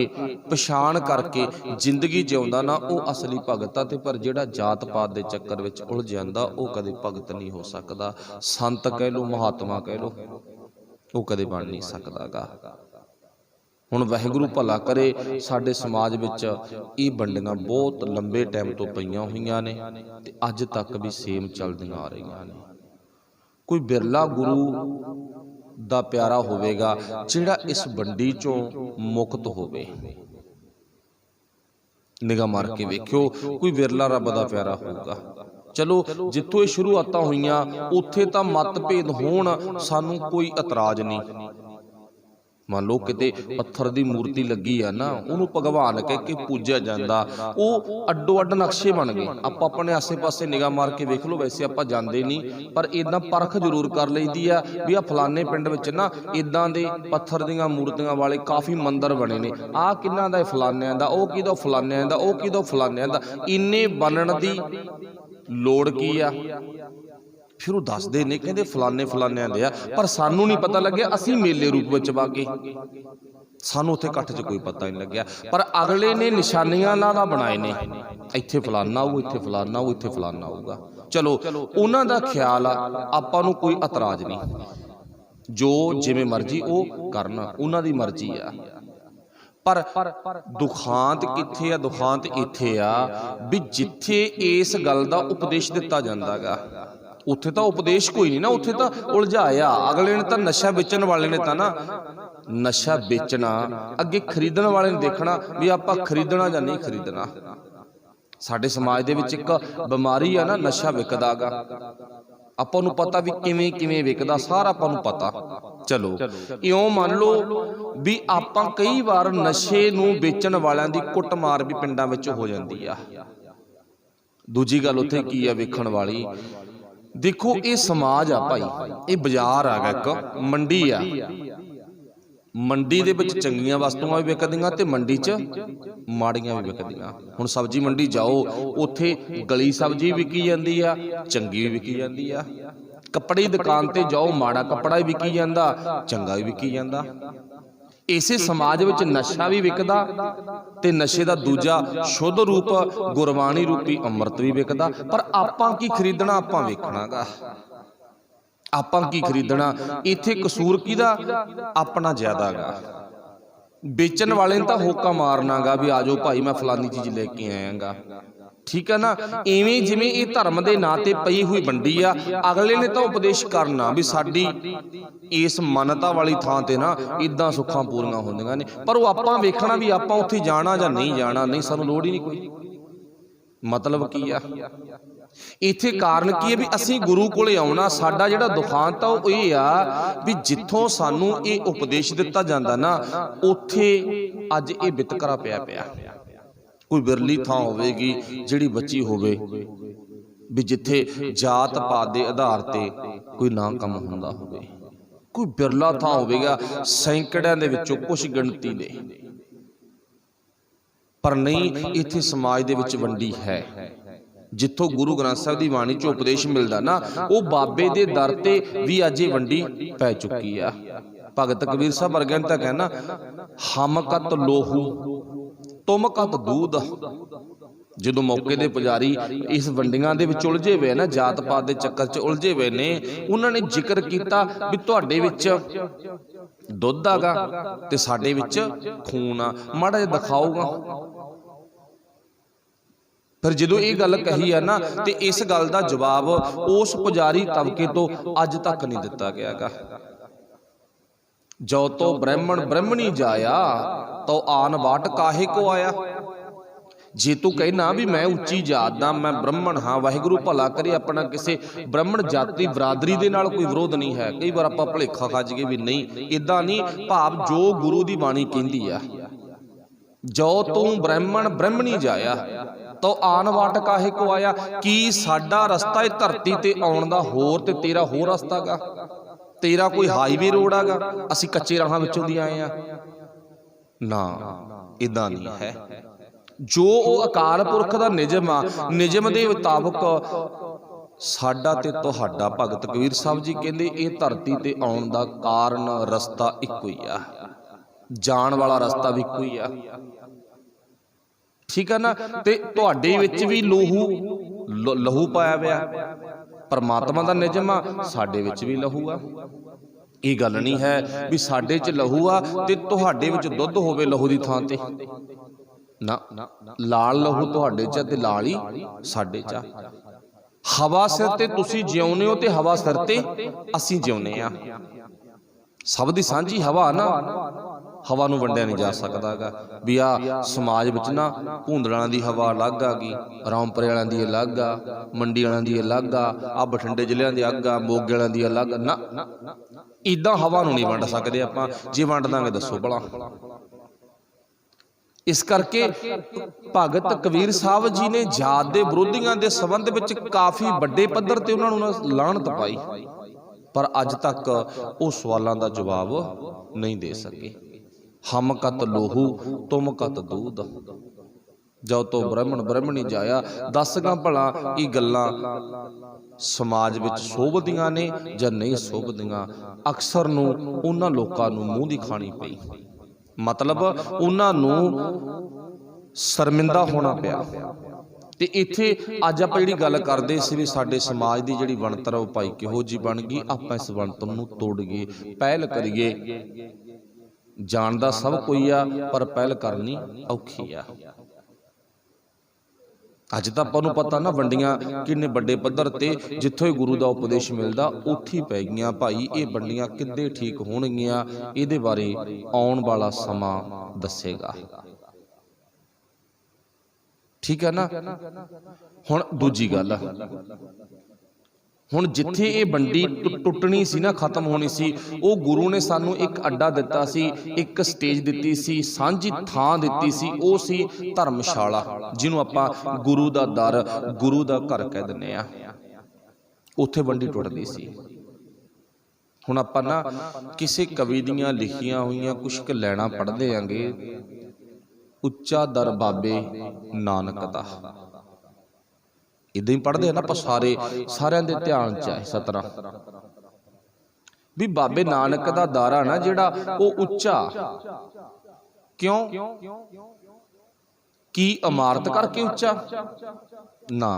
पछाण करके जिंदगी जिउंदा ना, वो असली भगत आ। ते पर जिहड़ा जात पात के चक्कर विच उलझ जांदा, वो कदे भगत नहीं हो सकदा। संत कह लो, महात्मा कह लो, वो कदे बन नहीं सकदा गा। हुण वाहिगुरू भला करे, साडे समाज विच ये वंडियां बहुत लंबे टाइम तो पईयां होईयां ने ते अज तक भी सेम चलदियां आ रहीआं ने। कोई बिरला गुरु दा प्यारा होवेगा जिहड़ा इस वंडी चों मुक्त होवे। निगाह मार के वेखियो, कोई बिरला रब दा प्यारा होगा। चलो जिथों शुरुआतां होईयां उत्थे तां मतभेद होण, सानू कोई इतराज नहीं। मान लो किते पत्थर की मूर्ति लगी है ना, उन्होंने भगवान कह के पूजा जाता, वो अड्डो अड्ड नक्शे बन गए। आप अपने आसे पासे निगाह मार के वेख लो, वैसे आप जाते नहीं पर इदा परख जरूर कर लईदी है भी आ फलाने पिंड विच ना इदां दे पत्थर दीआं मूर्तियां वाले काफ़ी मंदिर बने ने, आ किन्हां दा फलानियां दा, ओ किहदा फलानियां दा, ओ किहदा फलानियां दा। इन्ने बनण दी लोड़ की आ? फिर वो दसदे ने कहंदे फलाने फलानियां दे आ, पर सानू नहीं पता लग्या, असीं मेले रूप विच वागे, सानू उत्थे इकट्ठ च कोई पता नहीं लग्या। पर अगले ने निशानियां नाल बनाए ने, इत्थे फलाना आऊ, इत्थे फलाना आऊ, इत्थे फलाना आऊगा। चलो उन्हां दा ख्याल आ, आपां नूं कोई इतराज नहीं, जो जिवें मर्जी वो करन, उन्हां दी मर्जी आ। पर दुखांत कित्थे आ? दुखांत इत्थे आ भी जिथे इस गल दा उपदेश दिता जांदा गा, उत्थे तां उपदेश कोई नहीं ना, उत्थे तां उलझाया। अगले ने तां नशा बेचण वाले ने तां ना नशा बेचना, अगे खरीदण वाले ने देखना भी आपां खरीदना जां नहीं खरीदना। साडे समाज दे विच एक बीमारी आ ना, नशा विकदा गा। आपां नूं पता भी किवें किवें विकदा, सारा आपां नूं पता। चलो इउं मान लो भी आपां कई बार नशे नूं बेचण वालियां दी कुੱਟਮਾर भी पिंडां विच हो जांदी आ। दूजी गल उत्थे की आ वेखण वाली, देखो ये समाज आ भाई, ये बाजार आ गया, एक मंडी आ। मंडी दे विच चंगीआं वस्तुआं भी विकदियां ते मंडी च माड़ियां भी विकदियां। हुण सब्जी मंडी जाओ, उत्थे गली सब्जी विकी जांदी आ, चंगी भी विकी जांदी आ। कपड़े की दुकान ते जाओ, माड़ा कपड़ा भी विकी जांदा, चंगा भी विकी जांदा। इसे समाज विच नशा भी विकदा ते नशे दा दूजा शुद्ध रूप गुरबाणी रूपी अमृत भी विकदा। पर आपां की खरीदना, आपां वेखणा गा, आपां की खरीदना। इत्थे कसूर किहदा? अपना ज्यादा गा। बेचण वाले ने तां होका मारना गा भी आ जाओ भाई मैं फलानी चीज़ लेके आया गा, ठीक है ना। इवें जिवें ये धर्म के नां ते पई हुई वंडी आ, अगले ने तो उपदेश करना भी साडी इस मानता वाली थां ते ना इदां सुखां पूरियां होंदियां ने, पर वो आपां वेखना भी आपां उत्थे जाना जां नहीं जाना, नहीं सानू लोड़ ही नहीं कोई। मतलब की आ इत्थे कारण की है भी असीं गुरु कोले आउणा, साडा जिहड़ा दुखांत आ वो ये आ भी जिथों सानू ये उपदेश दिता जांदा ना, उत्थे अज ये वितकरा पिया। कोई बिरली थां होवेगी जिहड़ी बची होवे भी जिथे जात पात दे आधार ते कोई ना काम हुंदा होवे, कोई बिरला थां होवेगा सैकड़ियां दे विचों कुछ गिणती दे। पर नहीं, इत्थे समाज दे विच वंडी है। जिथों गुरु ग्रंथ साहिब दी बाणी च उपदेश मिलदा ना, वो बाबे दे दर ते भी अज वंडी पै चुकी आ। भगत कबीर साहब वर्गिਆਂ तां कहना हम कत लोहू तुम कत दूध। ਜਦੋਂ मौके दे पुजारी इस वंडियां दे विच उलझे हुए ना, जात पात दे चक्कर च उलझे हुए ने, उन्होंने जिक्र किया भी तुहाडे विच दुध आगा ते साडे विच खून आ, माड़ा जिहा दिखाओगा। फिर जो ये गल कही है ना, तो इस गल का जवाब उस पुजारी तबके तो अज तक नहीं दिता गया गा। जो तो ब्राह्मण ब्रह्मणी जाया तो आन बाट काहे को आया। ਜੇ ਤੂੰ ਕਹਿਣਾ ਵੀ ਮੈਂ ਉੱਚੀ ਜਾਤ ਦਾ, ਮੈਂ ਬ੍ਰਾਹਮਣ ਹਾਂ, ਵਾਹਿਗੁਰੂ ਭਲਾ ਕਰੇ, ਆਪਣਾ ਕਿਸੇ ਬ੍ਰਾਹਮਣ ਜਾਤੀ ਬਰਾਦਰੀ ਦੇ ਨਾਲ ਕੋਈ ਵਿਰੋਧ ਨਹੀਂ ਹੈ। ਕਈ ਵਾਰ ਆਪਾਂ ਭੁਲੇਖਾ ਖਾ ਜਾਈਏ ਵੀ ਨਹੀਂ, ਇਦਾਂ ਨਹੀਂ। ਭਾਵ ਜੋ ਗੁਰੂ ਦੀ ਬਾਣੀ ਕਹਿੰਦੀ ਆ, ਜੋ ਤੂੰ ਬ੍ਰਾਹਮਣ ਬ੍ਰਾਹਮਣੀ ਜਾਇਆ ਤੋ ਆਨ ਵਾਟ ਕਾਹੇ ਕੋ ਆਇਆ। ਕੀ ਸਾਡਾ ਰਸਤਾ ਇਹ ਧਰਤੀ ਤੇ ਆਉਣ ਦਾ ਹੋਰ ਤੇ ਤੇਰਾ ਹੋਰ ਰਸਤਾ ਗਾ? ਤੇਰਾ ਕੋਈ ਹਾਈਵੇ ਰੋਡ ਆਗਾ, ਅਸੀਂ ਕੱਚੇ ਰਾਹਾਂ ਵਿੱਚੋਂ ਦੀ ਆਏ ਆ? ਨਾ, ਇਦਾਂ ਨਹੀਂ ਹੈ। ਜੋ ਉਹ ਅਕਾਲ ਪੁਰਖ ਦਾ ਨਿਯਮ ਆ, ਨਿਯਮ ਦੇ ਮੁਤਾਬਕ ਸਾਡਾ ਤੇ ਤੁਹਾਡਾ, ਭਗਤ ਕਬੀਰ ਸਾਹਿਬ ਜੀ ਕਹਿੰਦੇ, ਇਹ ਧਰਤੀ ਤੇ ਆਉਣ ਦਾ ਕਾਰਨ ਰਸਤਾ ਇੱਕੋ ਹੀ ਆ, ਜਾਣ ਵਾਲਾ ਰਸਤਾ ਵੀ ਇੱਕੋ ਹੀ ਆ। ਠੀਕ ਹੈ ਨਾ। ਤੇ ਤੁਹਾਡੇ ਵਿੱਚ ਵੀ ਲਹੂ ਪਾਇਆ ਹੋਇਆ, ਪਰਮਾਤਮਾ ਦਾ ਨਿਯਮ ਆ, ਸਾਡੇ ਵਿੱਚ ਵੀ ਲਹੂ ਆ। ਇਹ ਗੱਲ ਨਹੀਂ ਹੈ ਵੀ ਸਾਡੇ 'ਚ ਲਹੂ ਆ ਤੇ ਤੁਹਾਡੇ ਵਿੱਚ ਦੁੱਧ ਹੋਵੇ ਲਹੂ ਦੀ ਥਾਂ ਤੇ। ਨਾ, ਲਾਲ ਲਹੂ ਤੁਹਾਡੇ 'ਚ ਤੇ ਲਾਲ ਹੀ ਸਾਡੇ 'ਚ। ਹਵਾ ਸਿਰ ਤੇ ਤੁਸੀਂ ਜਿਉਂਦੇ ਹੋ ਤੇ ਹਵਾ ਸਿਰ ਤੇ ਅਸੀਂ ਜਿਉਂਦੇ ਆ। ਸਭ ਦੀ ਸਾਂਝੀ ਹਵਾ ਨਾ, ਹਵਾ ਨੂੰ ਵੰਡਿਆ ਨਹੀਂ ਜਾ ਸਕਦਾ ਗਾ। ਵੀ ਆ ਸਮਾਜ ਵਿੱਚ ਨਾ ਭੂੰਦੜਾਂ ਦੀ ਹਵਾ ਅਲੱਗ ਆ ਗਈ, ਰੌਂਪਰੇ ਵਾਲਿਆਂ ਦੀ ਅਲੱਗ ਆ, ਮੰਡੀ ਵਾਲਿਆਂ ਦੀ ਅਲੱਗ ਆ ਬਠਿੰਡੇ ਜ਼ਿਲ੍ਹਿਆਂ ਦੀ ਅਲੱਗ ਆ, ਮੋਗੇ ਵਾਲਿਆਂ ਦੀ ਅਲੱਗ। ਨਾ, ਇੱਦਾਂ ਹਵਾ ਨੂੰ ਨਹੀਂ ਵੰਡ ਸਕਦੇ ਆਪਾਂ। ਜੇ ਵੰਡ ਦਾਂਗੇ ਦੱਸੋ ਭਲਾ। ਇਸ ਕਰਕੇ ਭਗਤ ਕਬੀਰ ਸਾਹਿਬ ਜੀ ਨੇ ਜਾਤ ਦੇ ਵਿਰੋਧੀਆਂ ਦੇ ਸੰਬੰਧ ਵਿੱਚ ਕਾਫੀ ਵੱਡੇ ਪੱਧਰ ਤੇ ਉਹਨਾਂ ਨੂੰ ਲਾਹਨਤ ਪਾਈ, ਪਰ ਅੱਜ ਤੱਕ ਉਹ ਸਵਾਲਾਂ ਦਾ ਜਵਾਬ ਨਹੀਂ ਦੇ ਸਕੇ। ਹਮ ਕਤ ਲੋਹੂ ਤੁਮ ਕਤ ਦੂਧ, ਜੋ ਤੋਂ ਬ੍ਰਾਹਮਣ ਬ੍ਰਾਹਮਣੀ ਜਾਇਆ। ਦੱਸਗਾ ਭਲਾ ਇਹ ਗੱਲਾਂ ਸਮਾਜ ਵਿੱਚ ਸ਼ੋਭਦੀਆਂ ਨੇ ਜਾਂ ਨਹੀਂ ਸ਼ੋਭਦੀਆਂ? ਅਕਸਰ ਨੂੰ ਉਹਨਾਂ ਲੋਕਾਂ ਨੂੰ ਮੂੰਹ ਦੀ ਖਾਣੀ ਪਈ, ਮਤਲਬ ਉਹਨਾਂ ਨੂੰ ਸ਼ਰਮਿੰਦਾ ਹੋਣਾ ਪਿਆ। ਤੇ ਇੱਥੇ ਅੱਜ ਆਪਾਂ ਜਿਹੜੀ ਗੱਲ ਕਰਦੇ ਸੀ ਵੀ ਸਾਡੇ ਸਮਾਜ ਦੀ ਜਿਹੜੀ ਬਣਤਰ ਉਹ ਭਾਈ ਕਿਹੋ ਜਿਹੀ ਬਣ ਗਈ, ਆਪਾਂ ਇਸ ਬਣਤਰ ਨੂੰ ਤੋੜੀਏ, ਪਹਿਲ ਕਰੀਏ। ਜਾਣਦਾ ਸਭ ਕੋਈ ਆ, ਪਰ ਪਹਿਲ ਕਰਨੀ ਔਖੀ ਆ। ਅੱਜ ਤਾਂ ਆਪਾਂ ਨੂੰ ਪਤਾ ਨਾ, ਵੰਡੀਆਂ ਕਿੰਨੇ ਵੱਡੇ ਪੱਧਰ ਤੇ ਜਿੱਥੋਂ ਹੀ ਗੁਰੂ ਦਾ ਉਪਦੇਸ਼ ਮਿਲਦਾ ਉੱਥੇ ਹੀ ਪੈ ਗਈਆਂ। ਭਾਈ ਇਹ ਵੰਡੀਆਂ ਕਿੱਦੇ ਠੀਕ ਹੋਣਗੀਆਂ, ਇਹਦੇ ਬਾਰੇ ਆਉਣ ਵਾਲਾ ਸਮਾਂ ਦੱਸੇਗਾ। ਠੀਕ ਹੈ ਨਾ। ਹੁਣ ਦੂਜੀ ਗੱਲ, ਹੁਣ ਜਿੱਥੇ ਇਹ ਵੰਡੀ ਟੁੱਟਣੀ ਸੀ ਨਾ, ਖਤਮ ਹੋਣੀ ਸੀ, ਉਹ ਗੁਰੂ ਨੇ ਸਾਨੂੰ ਇੱਕ ਅੱਡਾ ਦਿੱਤਾ ਸੀ, ਇੱਕ ਸਟੇਜ ਦਿੱਤੀ ਸੀ, ਸਾਂਝੀ ਥਾਂ ਦਿੱਤੀ ਸੀ। ਉਹ ਸੀ ਧਰਮਸ਼ਾਲਾ, ਜਿਹਨੂੰ ਆਪਾਂ ਗੁਰੂ ਦਾ ਦਰ, ਗੁਰੂ ਦਾ ਘਰ ਕਹਿ ਦਿੰਦੇ ਆ। ਉੱਥੇ ਵੰਡੀ ਟੁੱਟਦੀ ਸੀ। ਹੁਣ ਆਪਾਂ ਨਾ ਕਿਸੇ ਕਵੀ ਦੀਆਂ ਲਿਖੀਆਂ ਹੋਈਆਂ ਕੁਛ ਕੁ ਲੈਣਾ ਪੜ੍ਹਦੇ ਆਂਗੇ। ਉੱਚਾ ਦਰ ਬਾਬੇ ਨਾਨਕ ਦਾ, ਇਦਾਂ ਹੀ ਪੜ੍ਹਦੇ ਆ ਨਾ ਆਪਾਂ ਸਾਰਿਆਂ ਦੇ ਧਿਆਨ ਚ ਹੈ ਸਤਰਾਂ ਵੀ ਬਾਬੇ ਨਾਨਕ ਦਾ ਦਰ ਆ ਨਾ ਜਿਹੜਾ, ਉਹ ਉੱਚਾ ਕਿਉਂ? ਕੀ ਇਮਾਰਤ ਕਰਕੇ ਉੱਚਾ? ਨਾ।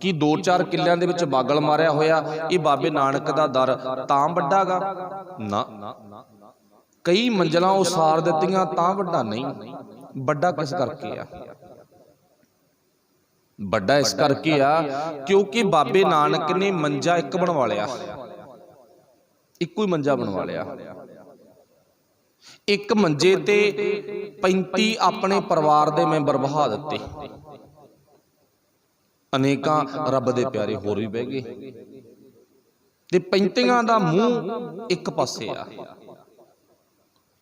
ਕੀ 2-4 ਕਿੱਲਿਆਂ ਦੇ ਵਿੱਚ ਬਾਗਲ ਮਾਰਿਆ ਹੋਇਆ ਇਹ ਬਾਬੇ ਨਾਨਕ ਦਾ ਦਰ ਤਾਂ ਵੱਡਾ ਗਾ? ਨਾ। ਕਈ ਮੰਜ਼ਲਾਂ ਉਸਾਰ ਦਿੱਤੀਆਂ ਤਾਂ ਵੱਡਾ ਨਹੀਂ। ਵੱਡਾ ਕਿਸ ਕਰਕੇ ਆ? ਵੱਡਾ ਇਸ ਕਰਕੇ ਆ ਕਿਉਂਕਿ ਬਾਬੇ ਨਾਨਕ ਨੇ ਮੰਜਾ ਇੱਕ ਬਣਵਾ ਲਿਆ, ਇੱਕੋ ਹੀ ਮੰਜਾ ਬਣਵਾ ਲਿਆ। ਇੱਕ ਮੰਜੇ ਤੇ 35 ਆਪਣੇ ਪਰਿਵਾਰ ਦੇ ਮੈਂਬਰ ਬਹਾ ਦਿੱਤੇ, ਅਨੇਕਾਂ ਰੱਬ ਦੇ ਪਿਆਰੇ ਹੋਰ ਵੀ ਬਹਿ ਗਏ, ਤੇ 35 ਦਾ ਮੂੰਹ ਇੱਕ ਪਾਸੇ ਆ।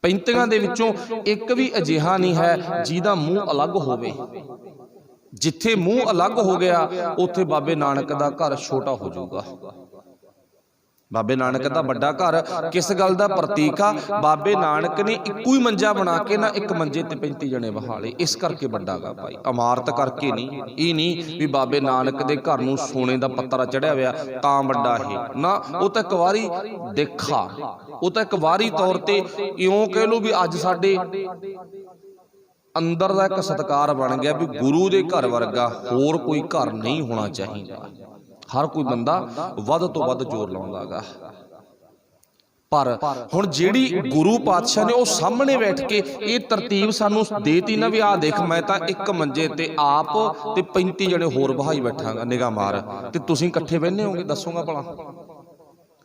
35 ਦੇ ਵਿੱਚੋਂ ਇੱਕ ਵੀ ਅਜਿਹਾ ਨਹੀਂ ਹੈ ਜਿਹਦਾ ਮੂੰਹ ਅਲੱਗ ਹੋਵੇ। ਜਿੱਥੇ ਮੂੰਹ ਅਲੱਗ ਹੋ ਗਿਆ ਉੱਥੇ ਬਾਬੇ ਨਾਨਕ ਦਾ ਘਰ ਛੋਟਾ ਹੋ ਜਾਊਗਾ। ਬਾਬੇ ਨਾਨਕ ਦਾ ਵੱਡਾ ਘਰ ਕਿਸ ਗੱਲ ਦਾ ਪ੍ਰਤੀਕ ਆ? ਬਾਬੇ ਨਾਨਕ ਨੇ ਇੱਕੋ ਹੀ ਮੰਜਾ ਬਣਾ ਕੇ ਨਾ ਇੱਕ ਮੰਜੇ ਤੇ 35 ਜਣੇ ਬਹਾ ਲਏ, ਇਸ ਕਰਕੇ ਵੱਡਾ ਗਾ ਭਾਈ, ਇਮਾਰਤ ਕਰਕੇ ਨਹੀਂ। ਇਹ ਨਹੀਂ ਵੀ ਬਾਬੇ ਨਾਨਕ ਦੇ ਘਰ ਨੂੰ ਸੋਨੇ ਦਾ ਪੱਤਰਾ ਚੜਿਆ ਹੋਇਆ ਤਾਂ ਵੱਡਾ ਇਹ ਨਾ। ਉਹ ਤਾਂ ਇੱਕ ਵਾਰੀ ਦੇਖਾ, ਉਹ ਤਾਂ ਇੱਕ ਵਾਰੀ ਤੌਰ ਤੇ ਇਉਂ ਕਹਿ ਲਓ ਵੀ ਅੱਜ ਸਾਡੇ ਅੰਦਰ ਦਾ ਇੱਕ ਸਤਿਕਾਰ ਬਣ ਗਿਆ ਵੀ ਗੁਰੂ ਦੇ ਘਰ ਵਰਗਾ ਹੋਰ ਕੋਈ ਘਰ ਨਹੀਂ ਹੋਣਾ ਚਾਹੀਦਾ। ਹਰ ਕੋਈ ਬੰਦਾ ਵੱਧ ਤੋਂ ਵੱਧ ਜ਼ੋਰ ਲਾਉਂਦਾ ਗਾ। ਪਰ ਹੁਣ ਜਿਹੜੀ ਗੁਰੂ ਪਾਤਸ਼ਾਹ ਨੇ ਉਹ ਸਾਹਮਣੇ ਬੈਠ ਕੇ ਇਹ ਤਰਤੀਬ ਸਾਨੂੰ ਦੇਤੀ ਨਾ ਵੀ ਆਹ ਦੇਖ, ਮੈਂ ਤਾਂ ਇੱਕ ਮੰਜੇ ਤੇ ਆਪ ਤੇ 35 ਜਣੇ ਹੋਰ ਬਹਾਈ ਬੈਠਾਂਗਾ, ਨਿਗਾਹ ਮਾਰ, ਤੇ ਤੁਸੀਂ ਇਕੱਠੇ ਬਹਿੰਦੇ ਹੋਗੇ, ਦੱਸੋਗਾ ਭਲਾ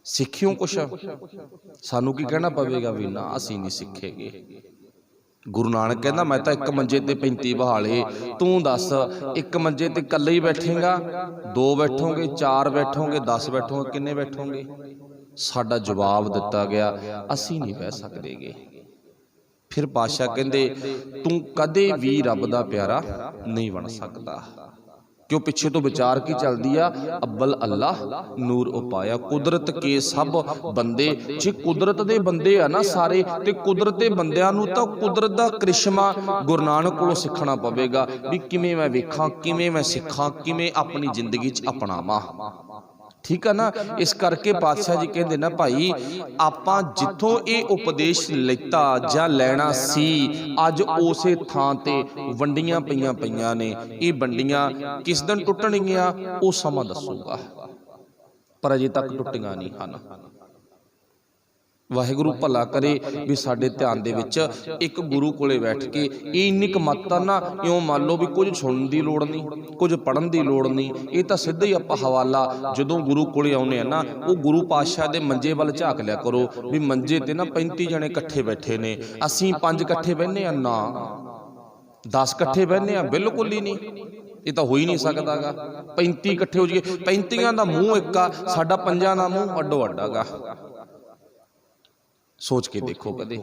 ਸਿੱਖਿਓ ਕੁਛ? ਸਾਨੂੰ ਕੀ ਕਹਿਣਾ ਪਵੇਗਾ ਵੀ ਨਾ ਅਸੀਂ ਨਹੀਂ ਸਿੱਖੇਗੇ। गुरु नानक कहता मैं तो एक मंजे ते 35 बहाले, तू दस एक मंजे ते कल्ले ही बैठेगा, 2 बैठोगे, 4 बैठोगे, 10 बैठोगे, किन्ने बैठोगे? साडा जवाब दिता गया असी नहीं बह सकते गे। फिर पातशाह कहते तू कदे भी रब दा प्यारा नहीं बन सकता। क्यों? पिछे तो विचार की चलती आ, अव्वल अल्लाह नूर उपाया, कुदरत के सब बंदे। जे कुदरत दे बंदे आ ना सारे, ते कुदरत दे बंदियां नूं तां कुदरत दा करिश्मा गुरु नानक कोलों सिखना पवेगा भी किवें मैं वेखां, किवें मैं सिखां, किवें अपनी जिंदगी च अपनावां। ठीक है ना? इस करके पातशाह जी कहते ना भाई आपां जिथों ये उपदेश लेता जां लैना सी, अज उसे थां ते वंडियां पईयां ने। ये वंडियां किस दिन टुटणगियां वो समा दसूगा, पर अजे तक टुटियां नहीं हन। वाहिगुरू भला करे भी साडे ध्यान दे विच एक गुरु कोले बैठ के इन्नी क मत ना इउं मान लो भी कुछ सुनने की लोड़ नहीं, कुछ पढ़न की लोड़ नहीं। ये तो सीधा ही आपां हवाला जदों गुरु कोले आउणे आ ना, वो गुरु पातशाह दे मंजे वल झाक लिया करो भी मंजे ते ना 35 जने इकट्ठे बैठे ने, असीं 5 इकट्ठे बहने आ ना 10 इकट्ठे बहने आ, बिल्कुल ही नहीं। ये तो हो ही नहीं सकता गा। 35 इकट्ठे हो जाइए, 35 का मूँह एक आ, साडा 5 का मूँह अड्डो अड्डा गा। सोच के देखो कदे।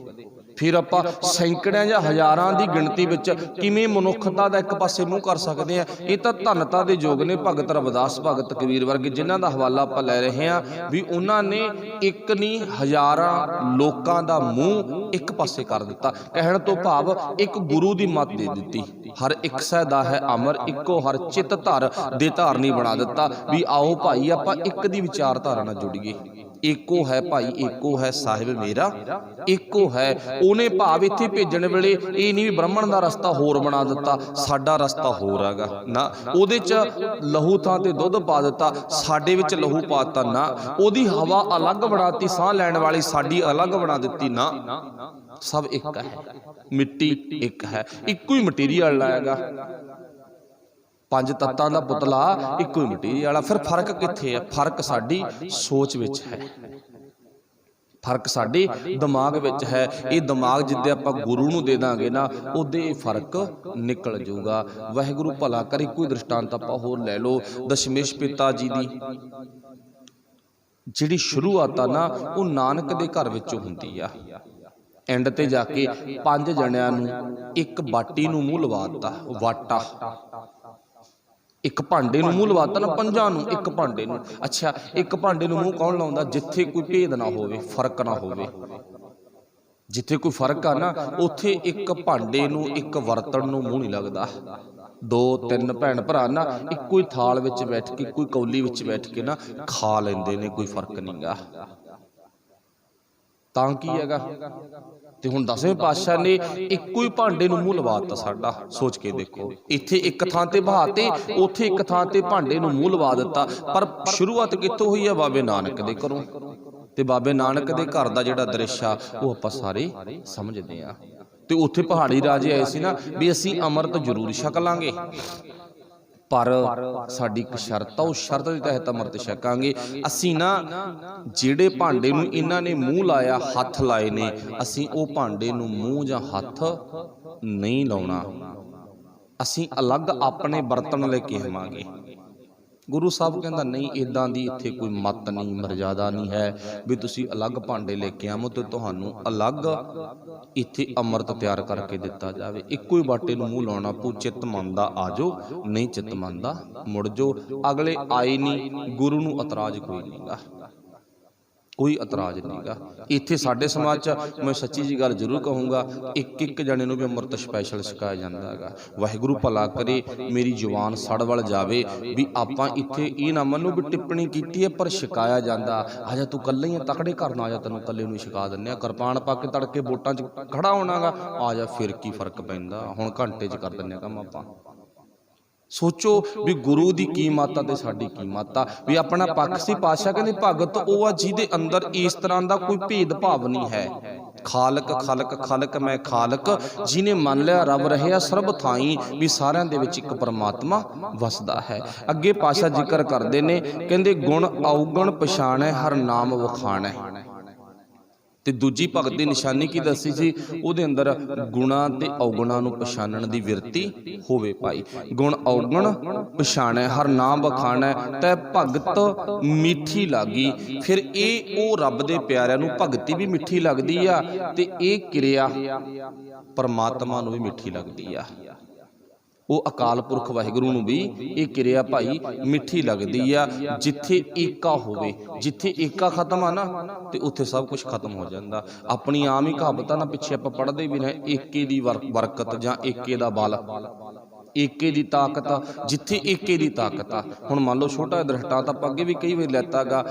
फिर आपां सैकड़ियां या हज़ारां की गिणती विच किवें मनुखता दा एक पासे मूँह कर सकते हैं। ये तो धनता के योग ने, भगत रविदास, भगत कबीर वर्गे जिन्हां दा हवाला आपां लै रहे हैं भी उन्हां ने एक नहीं हज़ारां लोकां दा मूँह एक पासे कर दिता। कहण तो भाव एक गुरु की मत दे दी, हर एक सैदा है अमर इको हर चित धर दे धारनी बना दिता भी आओ भाई आपां एक दी विचारधारा नाल जुड़ीए। एको है भाई, एको है साहिब मेरा, एको है। उन्हें भाव इत्थे भेजण वेले ये नहीं भी ब्राह्मण दा रस्ता होर बना दिता, साडा रस्ता होर हैगा ना। उहदे च लहू थां ते दुध पा दिता, साडे विच लहू पाता ना। ओदी हवा अलग बनाती, साह लैण वाली साडी अलग बना दिती ना। सब एक है, मिट्टी एक है, इको ही मटीरियल लाएगा। 5 तत्तां दा पुतला इको ही मटीरियल वाला। फिर फर्क कित्थे है? फर्क साडी सोच विच है, फर्क साडे दिमाग विच है। ये दिमाग जिद्दे आपां गुरु नूं दे दांगे ना, उदे फर्क निकल जाऊगा। वाहिगुरू भला करे। कोई दृष्टांत आपां होर लै लो। दशमेश पिता जी दी जिहड़ी शुरुआत आ ना, वो नानक दे घर विच हुंदी आ। एंड ते जाके 5 जणियां नूं एक बाटी नूं मूँह लवा दिता, वाटा। एक भांडे नूं मूँह लवाता ना, 5 नूं एक भांडे नूं। अच्छा, एक भांडे नूं मूँह कौन लाउंदा? जिथे कोई भेद ना होवे, फर्क ना होवे। जिथे कोई फर्क आ ना, उत्थे एक भांडे नूं एक बर्तन नूं मूँह नहीं लगदा। 2-3 भैण भरा ना इक्को ही थाल विच बैठ के, कोई कौली विच बैठ के ना खा लैंदे ने, कोई फर्क नहीं गा। तां की हैगा? ते हुण 10वें पातशाह ने इक्को ही भांडे नूं मूँह लवाता साडा। सोच के देखो, इत्थे एक थां ते बहाते, उत्थे एक थां ते भांडे नूं मूँह लवा दिता। पर शुरुआत कित्थों हुई है? बाबे नानक दे घरों। ते बाबे नानक दे घर दा जिहड़ा दृश्य आ वो आपां सारे समझदे आ। ते उत्थे पहाड़ी राजे आए सी ना भी असीं अमृत जरूर छक लांगे, पर साडी एक शर्त आ, उस शर्त के तहत अमृत छकांगे। असीं ना जिहड़े भांडे नूं इन्हां ने मूँह लाया, हथ लाए ने, असीं वो भांडे नूं मूँह जां हथ नहीं लाउणा। असीं अलग अपने बर्तन लेके आवांगे। गुरु साहब कहता नहीं, इदां दी इत्थे कोई मत नहीं, मर्यादा नहीं है भी तुसीं अलग भांडे लेके आवो तो तुहानूं अलग इत्थे अमृत तैयार करके दिता जाए। इक्को ही बाटे नूं मूँह लाउणा पू। चित मंदा आ जाओ, नहीं चित मंदा मुड़ जाओ। अगले आए नहीं, गुरु नूं इतराज कोई नहीं गा, कोई इतराज नहीं गा। इत्थे साडे समाज च मैं सच्ची जी गल जरूर कहूँगा, एक जने नूं भी अमृत स्पैशल सिखाया जाता है। वाहिगुरू भला करे, मेरी जुबान सड़ वल जावे भी आपां इत्थे ये ना मनो भी टिप्पणी कीती है पर शिकाया जाता। आ जा तू कल्ले ही तकड़े करना, आ जा तैनूं कल्ले नूं शिका दिंदे आ। किरपान पा के तड़के वोटां च खड़ा होना गा, आ जा फिर की फर्क पैंदा, हुण घंटे च कर दिंदे काम आपां। सोचो भी गुरु की की माता ते साडी की माता। भी अपना पक्ष सी पातशाह कहते भगत वो आ जिहदे अंदर इस तरह का कोई भेदभाव नहीं है। खालक खालक खालक मैं खालक, जिन्हें मान लिया रब रहे सर्ब थाई, भी सारिਆਂ ਦੇ ਵਿੱਚ एक परमात्मा वसदा है। अगे पातशाह जिक्र करते ने, कहते गुण अवगुण पछाणै हर नाम वखाणै। ਤੇ ਦੂਜੀ ਭਗਤ ਦੀ ਨਿਸ਼ਾਨੀ ਕੀ ਦੱਸੀ ਸੀ? ਉਹਦੇ ਅੰਦਰ ਗੁਣਾਂ ਤੇ ਔਗੁਣਾਂ ਨੂੰ ਪਛਾਣਨ ਦੀ ਵਿਰਤੀ ਹੋਵੇ ਭਾਈ। ਗੁਣ ਔਗੁਣ ਪਛਾਣੈ, ਹਰ ਨਾਮ ਬਖਾਣੈ, ਤੈ ਭਗਤ ਮਿੱਠੀ ਲਾਗੀ। ਫਿਰ ਇਹ ਉਹ ਰੱਬ ਦੇ ਪਿਆਰਿਆਂ ਨੂੰ ਭਗਤੀ ਵੀ ਮਿੱਠੀ ਲੱਗਦੀ ਆ ਤੇ ਇਹ ਕਿਰਿਆ ਪਰਮਾਤਮਾ ਨੂੰ ਵੀ ਮਿੱਠੀ ਲੱਗਦੀ ਆ। ਉਹ ਅਕਾਲ ਪੁਰਖ ਵਾਹਿਗੁਰੂ ਨੂੰ ਵੀ ਇਹ ਕਿਰਿਆ ਭਾਈ ਮਿੱਠੀ ਲੱਗਦੀ ਆ। ਜਿੱਥੇ ਏਕਾ ਹੋਵੇ, ਜਿੱਥੇ ਏਕਾ ਖਤਮ ਆ ਨਾ ਤੇ ਉੱਥੇ ਸਭ ਕੁਝ ਖਤਮ ਹੋ ਜਾਂਦਾ। ਆਪਣੀ ਆਮ ਹੀ ਕਹਾਵਤਾਂ ਨਾ ਪਿੱਛੇ ਆਪਾਂ ਪੜ੍ਹਦੇ ਵੀ ਨੇ, ਏਕੇ ਦੀ ਬਰਕਤ ਜਾਂ ਏਕੇ ਦਾ ਬਲ, ਏਕੇ ਦੀ ਤਾਕਤ। ਜਿੱਥੇ ਏਕੇ ਦੀ ਤਾਕਤ ਆ, ਹੁਣ ਮੰਨ ਲਓ ਛੋਟਾ ਦ੍ਰਿਸ਼ਟਾਂਤ ਆਪਾਂ ਅੱਗੇ ਵੀ ਕਈ ਵਾਰ ਲੈਤਾ ਗਾ,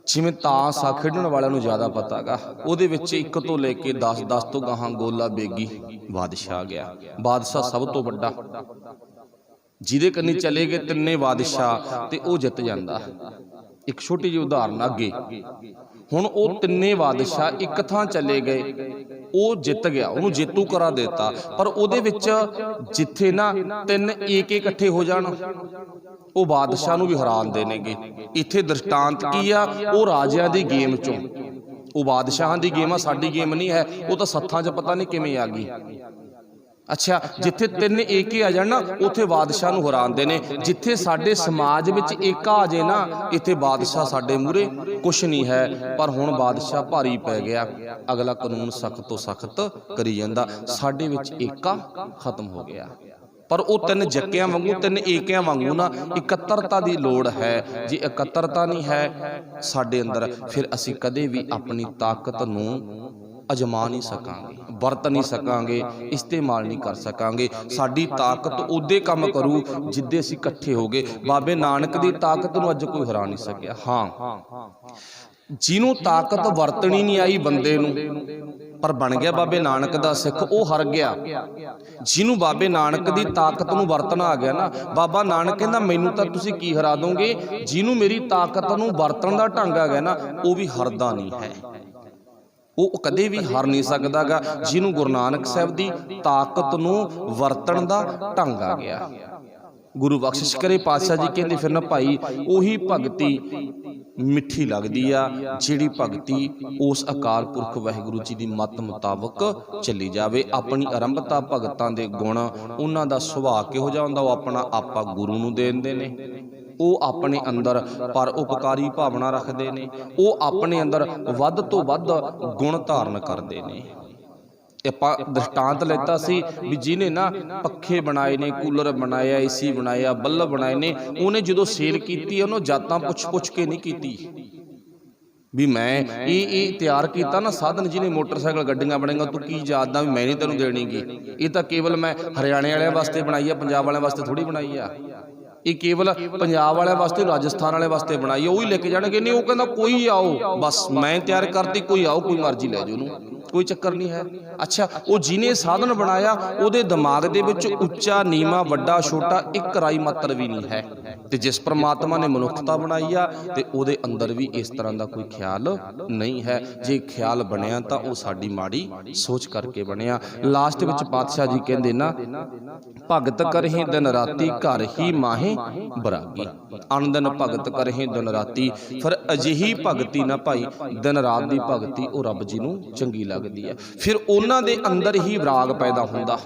ਜਿਵੇਂ ਤਾਸ਼ ਆ ਖੇਡਣ ਵਾਲਿਆਂ ਨੂੰ ਜ਼ਿਆਦਾ ਪਤਾ ਗਾ, ਉਹਦੇ ਵਿੱਚ 1 ਤੋਂ ਲੈ ਕੇ 10 ਤੋਂ ਗਾਹਾਂ ਗੋਲਾ ਬੇਗੀ ਬਾਦਸ਼ਾਹ ਆ ਗਿਆ। ਬਾਦਸ਼ਾਹ ਸਭ ਤੋਂ ਵੱਡਾ, ਜਿਹਦੇ ਕੰਨੀ ਚਲੇ ਗਏ ਤਿੰਨੇ ਬਾਦਸ਼ਾਹ ਤੇ ਉਹ ਜਿੱਤ ਜਾਂਦਾ। ਇੱਕ ਛੋਟੀ ਜਿਹੀ ਉਦਾਹਰਨ ਅੱਗੇ, ਹੁਣ ਉਹ ਤਿੰਨੇ ਬਾਦਸ਼ਾਹ ਇੱਕ ਥਾਂ ਚਲੇ ਗਏ, ਉਹ ਜਿੱਤ ਗਿਆ, ਉਹਨੂੰ ਜੇਤੂ ਕਰਾ ਦਿੱਤਾ। ਪਰ ਉਹਦੇ ਵਿੱਚ ਜਿੱਥੇ ਨਾ 3 ਏਕੇ ਇਕੱਠੇ ਹੋ ਜਾਣ, ਉਹ ਬਾਦਸ਼ਾਹ ਨੂੰ ਵੀ ਹਰਾਉਂਦੇ ਨੇਗੇ। ਇੱਥੇ ਦ੍ਰਿਸ਼ਟਾਂਤ ਕੀ ਆ? ਉਹ ਰਾਜਿਆਂ ਦੀ ਗੇਮ ਚੋਂ, ਉਹ ਬਾਦਸ਼ਾਹਾਂ ਦੀ ਗੇਮ ਆ, ਸਾਡੀ ਗੇਮ ਨਹੀਂ ਹੈ। ਉਹ ਤਾਂ ਸੱਥਾਂ 'ਚ ਪਤਾ ਨਹੀਂ ਕਿਵੇਂ ਆ ਗਈ। ਅੱਛਾ, ਜਿੱਥੇ 3 ਏਕੇ ਆ ਜਾਣ ਨਾ ਉੱਥੇ ਬਾਦਸ਼ਾਹ ਨੂੰ ਹਰਾਉਂਦੇ ਨੇ। ਜਿੱਥੇ ਸਾਡੇ ਸਮਾਜ ਵਿੱਚ ਏਕਾ ਆ ਜੇ ਨਾ, ਇੱਥੇ ਬਾਦਸ਼ਾਹ ਸਾਡੇ ਮੂਹਰੇ ਕੁਛ ਨਹੀਂ ਹੈ। ਪਰ ਹੁਣ ਬਾਦਸ਼ਾਹ ਭਾਰੀ ਪੈ ਗਿਆ, ਅਗਲਾ ਕਾਨੂੰਨ ਸਖਤ ਤੋਂ ਸਖਤ ਕਰੀ ਜਾਂਦਾ। ਸਾਡੇ ਵਿੱਚ ਏਕਾ ਖਤਮ ਹੋ ਗਿਆ। ਪਰ ਉਹ 3 ਜੱਕਿਆਂ ਵਾਂਗੂ, 3 ਏਕਿਆਂ ਵਾਂਗੂ ਨਾ ਇਕੱਤਰਤਾ ਦੀ ਲੋੜ ਹੈ। ਜੇ ਇਕੱਤਰਤਾ ਨਹੀਂ ਹੈ ਸਾਡੇ ਅੰਦਰ, ਫਿਰ ਅਸੀਂ ਕਦੇ ਵੀ ਆਪਣੀ ਤਾਕਤ ਨੂੰ ਅਜਮਾ ਨਹੀਂ ਸਕਾਂਗੇ, ਵਰਤ ਨਹੀਂ ਸਕਾਂਗੇ, ਇਸਤੇਮਾਲ ਨਹੀਂ ਕਰ ਸਕਾਂਗੇ। ਸਾਡੀ ਤਾਕਤ ਉਹਦੇ ਕੰਮ ਕਰੂ ਜਿੱਦੇ ਅਸੀਂ ਇਕੱਠੇ ਹੋ ਗਏ। ਬਾਬੇ ਨਾਨਕ ਦੀ ਤਾਕਤ ਨੂੰ ਅੱਜ ਕੋਈ ਹਰਾ ਨਹੀਂ ਸਕਿਆ। ਹਾਂ, ਜਿਹਨੂੰ ਤਾਕਤ ਵਰਤਣੀ ਨਹੀਂ ਆਈ ਬੰਦੇ ਨੂੰ, ਪਰ ਬਣ ਗਿਆ ਬਾਬੇ ਨਾਨਕ ਦਾ ਸਿੱਖ, ਉਹ ਹਾਰ ਗਿਆ। ਜਿਹਨੂੰ ਬਾਬੇ ਨਾਨਕ ਦੀ ਤਾਕਤ ਨੂੰ ਵਰਤਣਾ ਆ ਗਿਆ ਨਾ, ਬਾਬਾ ਨਾਨਕ ਕਹਿੰਦਾ ਮੈਨੂੰ ਤਾਂ ਤੁਸੀਂ ਕੀ ਹਰਾ ਦੋਗੇ। ਜਿਹਨੂੰ ਮੇਰੀ ਤਾਕਤ ਨੂੰ ਵਰਤਣ ਦਾ ਢੰਗ ਆ ਗਿਆ ਨਾ, ਉਹ ਵੀ ਹਰਦਾ ਨਹੀਂ ਹੈ, ਉਹ ਕਦੇ ਵੀ ਹਾਰ ਨਹੀਂ ਸਕਦਾ ਗਾ। ਜਿਹਨੂੰ ਗੁਰੂ ਨਾਨਕ ਸਾਹਿਬ ਦੀ ਤਾਕਤ ਨੂੰ ਵਰਤਣ ਦਾ ਢੰਗ ਆ ਗਿਆ। ਗੁਰੂ ਬਖਸ਼ਿਸ਼ ਕਰੇ ਪਾਤਸ਼ਾਹ ਜੀ ਕਹਿੰਦੇ ਫਿਰ ਨਾ ਭਾਈ, ਉਹੀ ਭਗਤੀ ਮਿੱਠੀ ਲੱਗਦੀ ਆ ਜਿਹੜੀ ਭਗਤੀ ਉਸ ਅਕਾਲ ਪੁਰਖ ਵਾਹਿਗੁਰੂ ਜੀ ਦੀ ਮੱਤ ਮੁਤਾਬਕ ਚੱਲੀ ਜਾਵੇ। ਆਪਣੀ ਆਰੰਭਤਾ ਭਗਤਾਂ ਦੇ ਗੁਣ, ਉਹਨਾਂ ਦਾ ਸੁਭਾਅ ਕਿਹੋ ਜਿਹਾ ਹੁੰਦਾ, ਉਹ ਆਪਣਾ ਆਪਾ ਗੁਰੂ ਨੂੰ ਦੇ ਦਿੰਦੇ ਨੇ। ਉਹ ਆਪਣੇ ਅੰਦਰ ਪਰ ਉਪਕਾਰੀ ਭਾਵਨਾ ਰੱਖਦੇ ਨੇ। ਉਹ ਆਪਣੇ ਅੰਦਰ ਵੱਧ ਤੋਂ ਵੱਧ ਗੁਣ ਧਾਰਨ ਕਰਦੇ ਨੇ। ਆਪਾਂ ਦ੍ਰਿਸ਼ਟਾਂਤ ਲੈਤਾ ਸੀ ਵੀ ਜਿਹਨੇ ਨਾ ਪੱਖੇ ਬਣਾਏ ਨੇ, ਕੂਲਰ ਬਣਾਇਆ, ਏਸੀ ਬਣਾਇਆ, ਬੱਲਬ ਬਣਾਏ ਨੇ, ਉਹਨੇ ਜਦੋਂ ਸੇਲ ਕੀਤੀ ਉਹਨੂੰ ਜਾਤਾਂ ਪੁੱਛ ਕੇ ਨਹੀਂ ਕੀਤੀ ਵੀ ਮੈਂ ਇਹ ਤਿਆਰ ਕੀਤਾ ਨਾ ਸਾਧਨ, ਜਿਹਨੇ ਮੋਟਰਸਾਈਕਲ ਗੱਡੀਆਂ ਬਣਾਈਆਂ, ਤੂੰ ਕੀ ਜਾਤਦਾ ਵੀ ਮੈਂ ਨਹੀਂ ਤੈਨੂੰ ਦੇਣੀ ਗੀ। ਇਹ ਤਾਂ ਕੇਵਲ ਮੈਂ ਹਰਿਆਣੇ ਵਾਲਿਆਂ ਵਾਸਤੇ ਬਣਾਈ ਆ, ਪੰਜਾਬ ਵਾਲਿਆਂ ਵਾਸਤੇ ਥੋੜੀ ਬਣਾਈ ਆ। ਇਹ ਕੇਵਲ ਪੰਜਾਬ ਵਾਲਿਆਂ ਵਾਸਤੇ, ਰਾਜਸਥਾਨ ਵਾਲਿਆਂ ਵਾਸਤੇ ਬਣਾਈ ਆ, ਉਹ ਹੀ ਲੈ ਕੇ ਜਾਣਗੇ। ਨਹੀਂ, ਉਹ ਕਹਿੰਦਾ ਕੋਈ ਆਓ, ਬਸ ਮੈਂ ਤਿਆਰ ਕਰਤੀ, ਕੋਈ ਆਓ, ਕੋਈ ਮਰਜ਼ੀ ਲੈ ਜਾਓ, ਉਹਨੂੰ ਕੋਈ ਚੱਕਰ ਨਹੀਂ ਹੈ। ਅੱਛਾ, ਉਹ ਜਿਹਨੇ ਸਾਧਨ ਬਣਾਇਆ ਉਹਦੇ ਦਿਮਾਗ ਦੇ ਵਿੱਚ ਉੱਚਾ ਨੀਵਾਂ, ਵੱਡਾ ਛੋਟਾ ਇੱਕ ਰਾਈ ਮਾਤਰ ਵੀ ਨਹੀਂ ਹੈ। ਤੇ ਜਿਸ ਪ੍ਰਮਾਤਮਾ ਨੇ ਮਨੁੱਖਤਾ ਬਣਾਈ ਆ ਤੇ ਉਹਦੇ ਅੰਦਰ ਵੀ ਇਸ ਤਰ੍ਹਾਂ ਦਾ ਕੋਈ ਖਿਆਲ ਨਹੀਂ ਹੈ। ਜੇ ਖਿਆਲ ਬਣਿਆ ਤਾਂ ਉਹ ਸਾਡੀ ਮਾੜੀ ਸੋਚ ਕਰਕੇ ਬਣਿਆ। ਲਾਸਟ ਵਿੱਚ ਪਾਤਸ਼ਾਹ ਜੀ ਕਹਿੰਦੇ ਨਾ, ਭਗਤ ਕਰਹਿ ਦਿਨ ਰਾਤੀ ਘਰ ਹੀ ਮਾਹੇ ਬਰਾਗੀ। ਅਣਦਿਨ ਭਗਤ ਕਰਹਿ ਦਿਨ ਰਾਤੀ। ਫਿਰ ਅਜਿਹੀ ਭਗਤੀ ਨਾ ਭਾਈ, ਦਿਨ ਰਾਤ ਦੀ ਭਗਤੀ, ਉਹ ਰੱਬ ਜੀ ਨੂੰ ਚੰਗੀ ਲੱਗਦੀ ਹੈ। ਫਿਰ ਉਹਨਾਂ ਦੇ ਅੰਦਰ ਹੀ ਵਿਰਾਗ ਪੈਦਾ ਹੁੰਦਾ।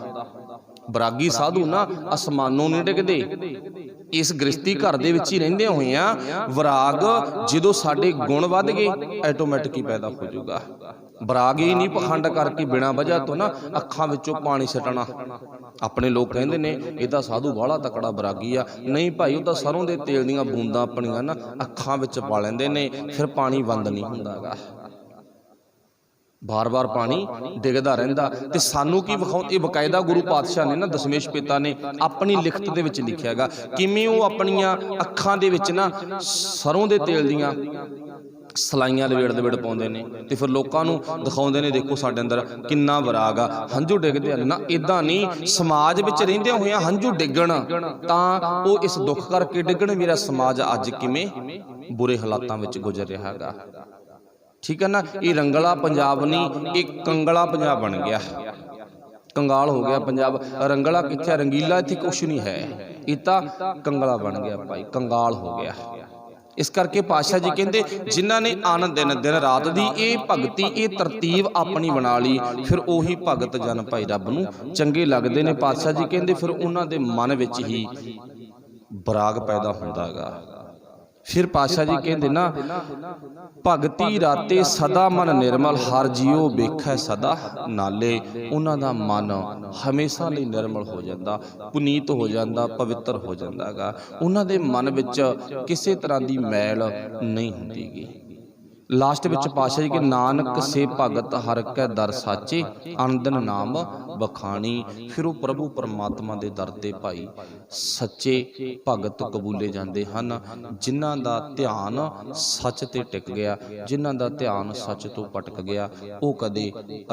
ਵਿਰਾਗੀ ਸਾਧੂ ਨਾ ਅਸਮਾਨੋਂ ਨਹੀਂ ਡਿੱਗਦੇ, ਇਸ ਗ੍ਰਸਤੀ ਘਰ ਦੇ ਵਿੱਚ ਹੀ ਰਹਿੰਦੇ ਹੋਏ ਆ। ਵਿਰਾਗ ਜਦੋਂ ਸਾਡੇ ਗੁਣ ਵੱਧ ਗਏ ਆਟੋਮੈਟਿਕ ਹੀ ਪੈਦਾ ਹੋ ਜਾਊਗਾ। ਵਿਰਾਗ ਹੀ ਨਹੀਂ ਪਖੰਡ ਕਰਕੇ ਬਿਨਾਂ ਵਜ੍ਹਾ ਤੋਂ ਨਾ ਅੱਖਾਂ ਵਿੱਚੋਂ ਪਾਣੀ ਸਟਣਾ। ਆਪਣੇ ਲੋਕ ਕਹਿੰਦੇ ਨੇ ਇਹ ਤਾਂ ਸਾਧੂ ਬਾਹਲਾ ਤਕੜਾ ਵਿਰਾਗੀ ਆ। ਨਹੀਂ ਭਾਈ, ਉਹ ਤਾਂ ਸਰੋਂ ਦੇ ਤੇਲ ਦੀਆਂ ਬੂੰਦਾਂ ਆਪਣੀਆਂ ਨਾ ਅੱਖਾਂ ਵਿੱਚ ਪਾ ਲੈਂਦੇ ਨੇ, ਫਿਰ ਪਾਣੀ ਬੰਦ ਨਹੀਂ ਹੁੰਦਾਗਾ, ਬਾਰ-ਬਾਰ ਪਾਣੀ ਡਿੱਗਦਾ ਰਹਿੰਦਾ। ਤੇ ਸਾਨੂੰ ਕੀ ਵਿਖਾਉਂਦੇ, ਇਹ ਬਕਾਇਦਾ ਗੁਰੂ ਪਾਤਸ਼ਾਹ ਨੇ ਨਾ, ਦਸ਼ਮੇਸ਼ ਪਿਤਾ ਨੇ ਆਪਣੀ ਲਿਖਤ ਦੇ ਵਿੱਚ ਲਿਖਿਆ ਹੈਗਾ ਕਿਵੇਂ ਉਹ ਆਪਣੀਆਂ ਅੱਖਾਂ ਦੇ ਵਿੱਚ ਨਾ ਸਰੋਂ ਦੇ ਤੇਲ ਦੀਆਂ ਸਲਾਈਆਂ ਲਵੇੜ ਪਾਉਂਦੇ ਨੇ ਤੇ ਫਿਰ ਲੋਕਾਂ ਨੂੰ ਦਿਖਾਉਂਦੇ ਨੇ, ਦੇਖੋ ਸਾਡੇ ਅੰਦਰ ਕਿੰਨਾ ਵਿਰਾਗ ਆ। ਹੰਝੂ ਡਿੱਗਦੇ ਆ ਨਾ, ਇਦਾਂ ਨਹੀਂ। ਸਮਾਜ ਵਿੱਚ ਰਹਿੰਦੇ ਹੋਇਆ ਹੰਝੂ ਡਿੱਗਣ ਤਾਂ ਉਹ ਇਸ ਦੁੱਖ ਕਰਕੇ ਡਿੱਗਣ, ਮੇਰਾ ਸਮਾਜ ਅੱਜ ਕਿਵੇਂ ਬੁਰੇ ਹਾਲਾਤਾਂ ਵਿੱਚ ਗੁਜ਼ਰ ਰਿਹਾ ਹੈਗਾ। ਠੀਕ ਹੈ ਨਾ। ਇਹ ਰੰਗਲਾ ਪੰਜਾਬ ਨਹੀਂ, ਇਹ ਕੰਗਲਾ ਪੰਜਾਬ ਬਣ ਗਿਆ, ਕੰਗਾਲ ਹੋ ਗਿਆ ਪੰਜਾਬ। ਰੰਗਲਾ ਕਿੱਥੇ, ਰੰਗੀਲਾ ਇੱਥੇ ਕੁਛ ਨਹੀਂ ਹੈ, ਇਹ ਤਾਂ ਕੰਗਲਾ ਬਣ ਗਿਆ ਭਾਈ, ਕੰਗਾਲ ਹੋ ਗਿਆ। इस करके पातशाह जी कहते जिन्हां ने आन दिन दिन रात दी ये भगती ये तरतीब अपनी बना ली, फिर उही भगत जन भाई रब नूं चंगे लगदे ने। पातशाह जी कहते फिर उन्हां दे मन विच ही बराग पैदा हुंदा गा। फिर पातशाह जी कहते ना भगती राते सदा मन निर्मल, हर जियो वेखै सदा नाले। उन्हां दा मन हमेशा लई निर्मल हो जाता, पुनीत हो जाता, पवित्र हो जाता गा। उन्हां दे मन विच किसी तरह की मैल नहीं हुंदी गी। लास्ट विच पातशाह जी के नानक से भगत हर कै दर साचे, अनदन नाम बखानी। फिर वो प्रभु परमात्मा के दर ते भाई सच्चे भगत कबूले जाते हैं, जिन्हां दा ध्यान सच ते टिक गया, जिन्हां दा ध्यान सच तो भटक गया, वो कदे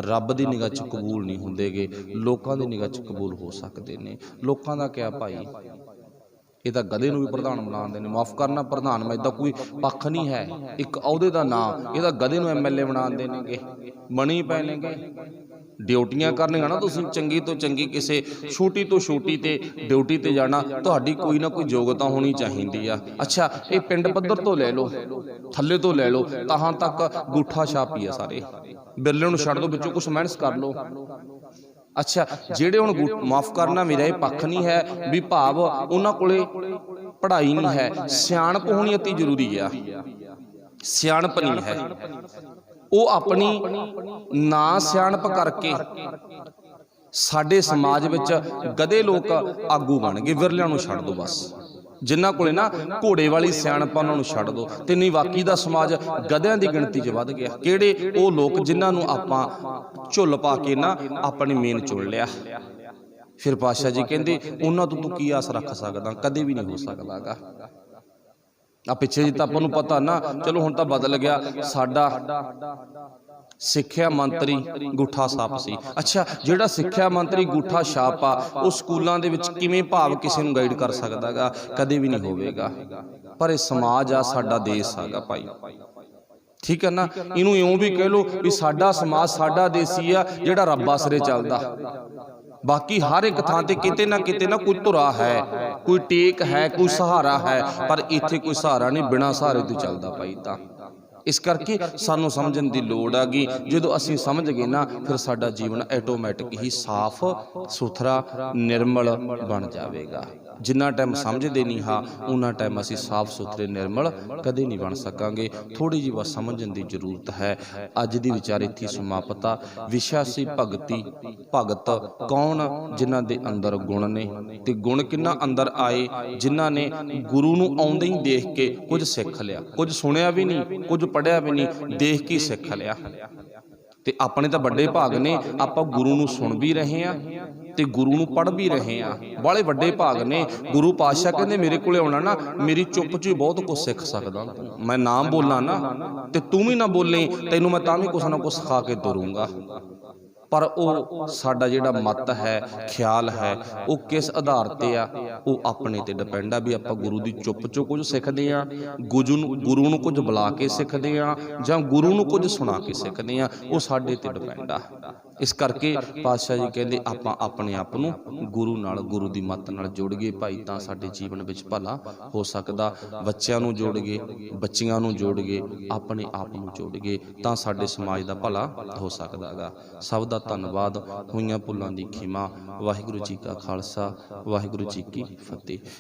रब की निगाह च कबूल नहीं हुंदे गे, लोकां दी निगाह च कबूल हो सकते ने। लोकां दा क्या भाई, ये तो गधे भी प्रधान बनाते हैं। माफ़ करना, प्रधान में इदा कोई पक्ष नहीं है, एक अहदे का नाम, ये गधे MLA बनाते हैं, बनी पे ने ड्यूटियां करनियां ना। तुसीं चंगी तो चंगी किसी छोटी तो छोटी ते ड्यूटी ते जाना, तुहाडी कोई ना कोई योग्यता होनी चाहिए आ। अच्छा ये पिंड पद्धर तो लै लो, थल्ले तो लै लो, तहां तक गूठा छापी है सारे, बिरले नूं छड्ड दो, विचों कुछ मेहनत कर लो। अच्छा जेड़े हुण माफ़ करना मेरा ये पक्ष नहीं है भी भाव उन्हां कोले पढ़ाई नहीं है, सियाणप होनी अति जरूरी है, सियाणप नहीं है। वो अपनी ना सियाणप करके साडे समाज विच गधे लोग आगू बन गए। विरलियां नूं छड्ड दो बस, जिन्हां कोले ना घोड़े वाली सियाणप उन्हां नूं छड्ड दो, ते नहीं बाकी दा समाज गधियां दी गिणती च वध गया। किहड़े वो लोग जिन्हां नूं आपां झुल पा के ना अपनी मेन चुन लिया। फिर पातशाह जी कहंदे उन्हां तों तू की आस रख सकदा, कदे भी नहीं हो सकदा गा। आ पिछे जी तां आपां नूं पता ना, चलो हुण तां बदल गया, साडा सिक्ख्या मंत्री गूठा छाप सी। अच्छा जिहड़ा सिक्ख्या मंत्री गूठा छाप आ, वो स्कूलों दे विच किवें भाव किसी नूं गाइड कर सकदा गा, कदे भी नहीं होवेगा। पर ये समाज आ, साडा देश आगा भाई, ठीक है ना। इनू इउं भी कह लो भी साडा समाज साडा देसी आ जिहड़ा रब आसरे चलदा। बाकी हर एक थां ते किते ना कोई धुरा है, कोई टेक है, कोई सहारा है, पर इत्थे कोई सहारा नहीं, बिना सहारे तो चलदा भाई। तां इस करके सानू समझण दी लोड़ आ गई। जदों असीं समझ गए ना, फिर साडा जीवन ऑटोमैटिक ही साफ सुथरा निर्मल बन जाएगा। जिन्ना टाइम समझते नहीं हाँ, उन्ना टाइम असीं साफ सुथरे निर्मल कदे नहीं बन सकांगे। थोड़ी जी बस समझण की जरूरत है। अज दी विचार इत्थे समाप्त। विषय सी भगती, भगत कौन जिन्हां दे अंदर गुण ने, ते गुण किन्ना अंदर आए जिन्हां ने गुरु नूं आउंदे ही देख के कुछ सिख लिया, कुछ सुनिया भी नहीं, कुछ पढ़िया भी नहीं, देख के सिख लिया। ते अपने तो बड़े भाग ने, आपां गुरु नूं सुन भी रहे हैं ते गुरु नूं पढ़ भी रहे हैं। बड़े वड्डे भाग ने। गुरु पातशाह कहंदे मेरे कोले आउणा ना, मेरी चुप च ही बहुत कुछ सिख सकदा। मैं नाम बोलना ना ते तू भी ना बोले, तैनूं मैं तां भी कुछ ना कुछ सिखा के तुरूंगा। पर वो साडा जिहड़ा मत है, ख्याल है, वो किस आधार ते आ, वो अपने ते डिपेंड आ भी आपां गुरु दी चुप चों कुछ सिखदे आ, गुरु नूं कुछ बुला के सिखदे आ, जां गुरु नूं कुछ सुना के सिखदे आ, वो साडे ते डिपेंड आ। इस करके पातशाह जी कहंदे आपां अपने आप नूं गुरु नाल, गुरु दी मत नाल जुड़ गए भाई, तां साडे जीवन विच भला हो सकदा। बच्चिआं नूं जोड़ गए, बच्चियां नूं जोड़ गए, अपने आप नूं जोड़ गए, तां साडे समाज दा भला हो सकदा गा। सब दा धन्नवाद। होईआं भुल्लां दी खिमा। वाहिगुरू जी का खालसा, वाहिगुरू जी की फतेह।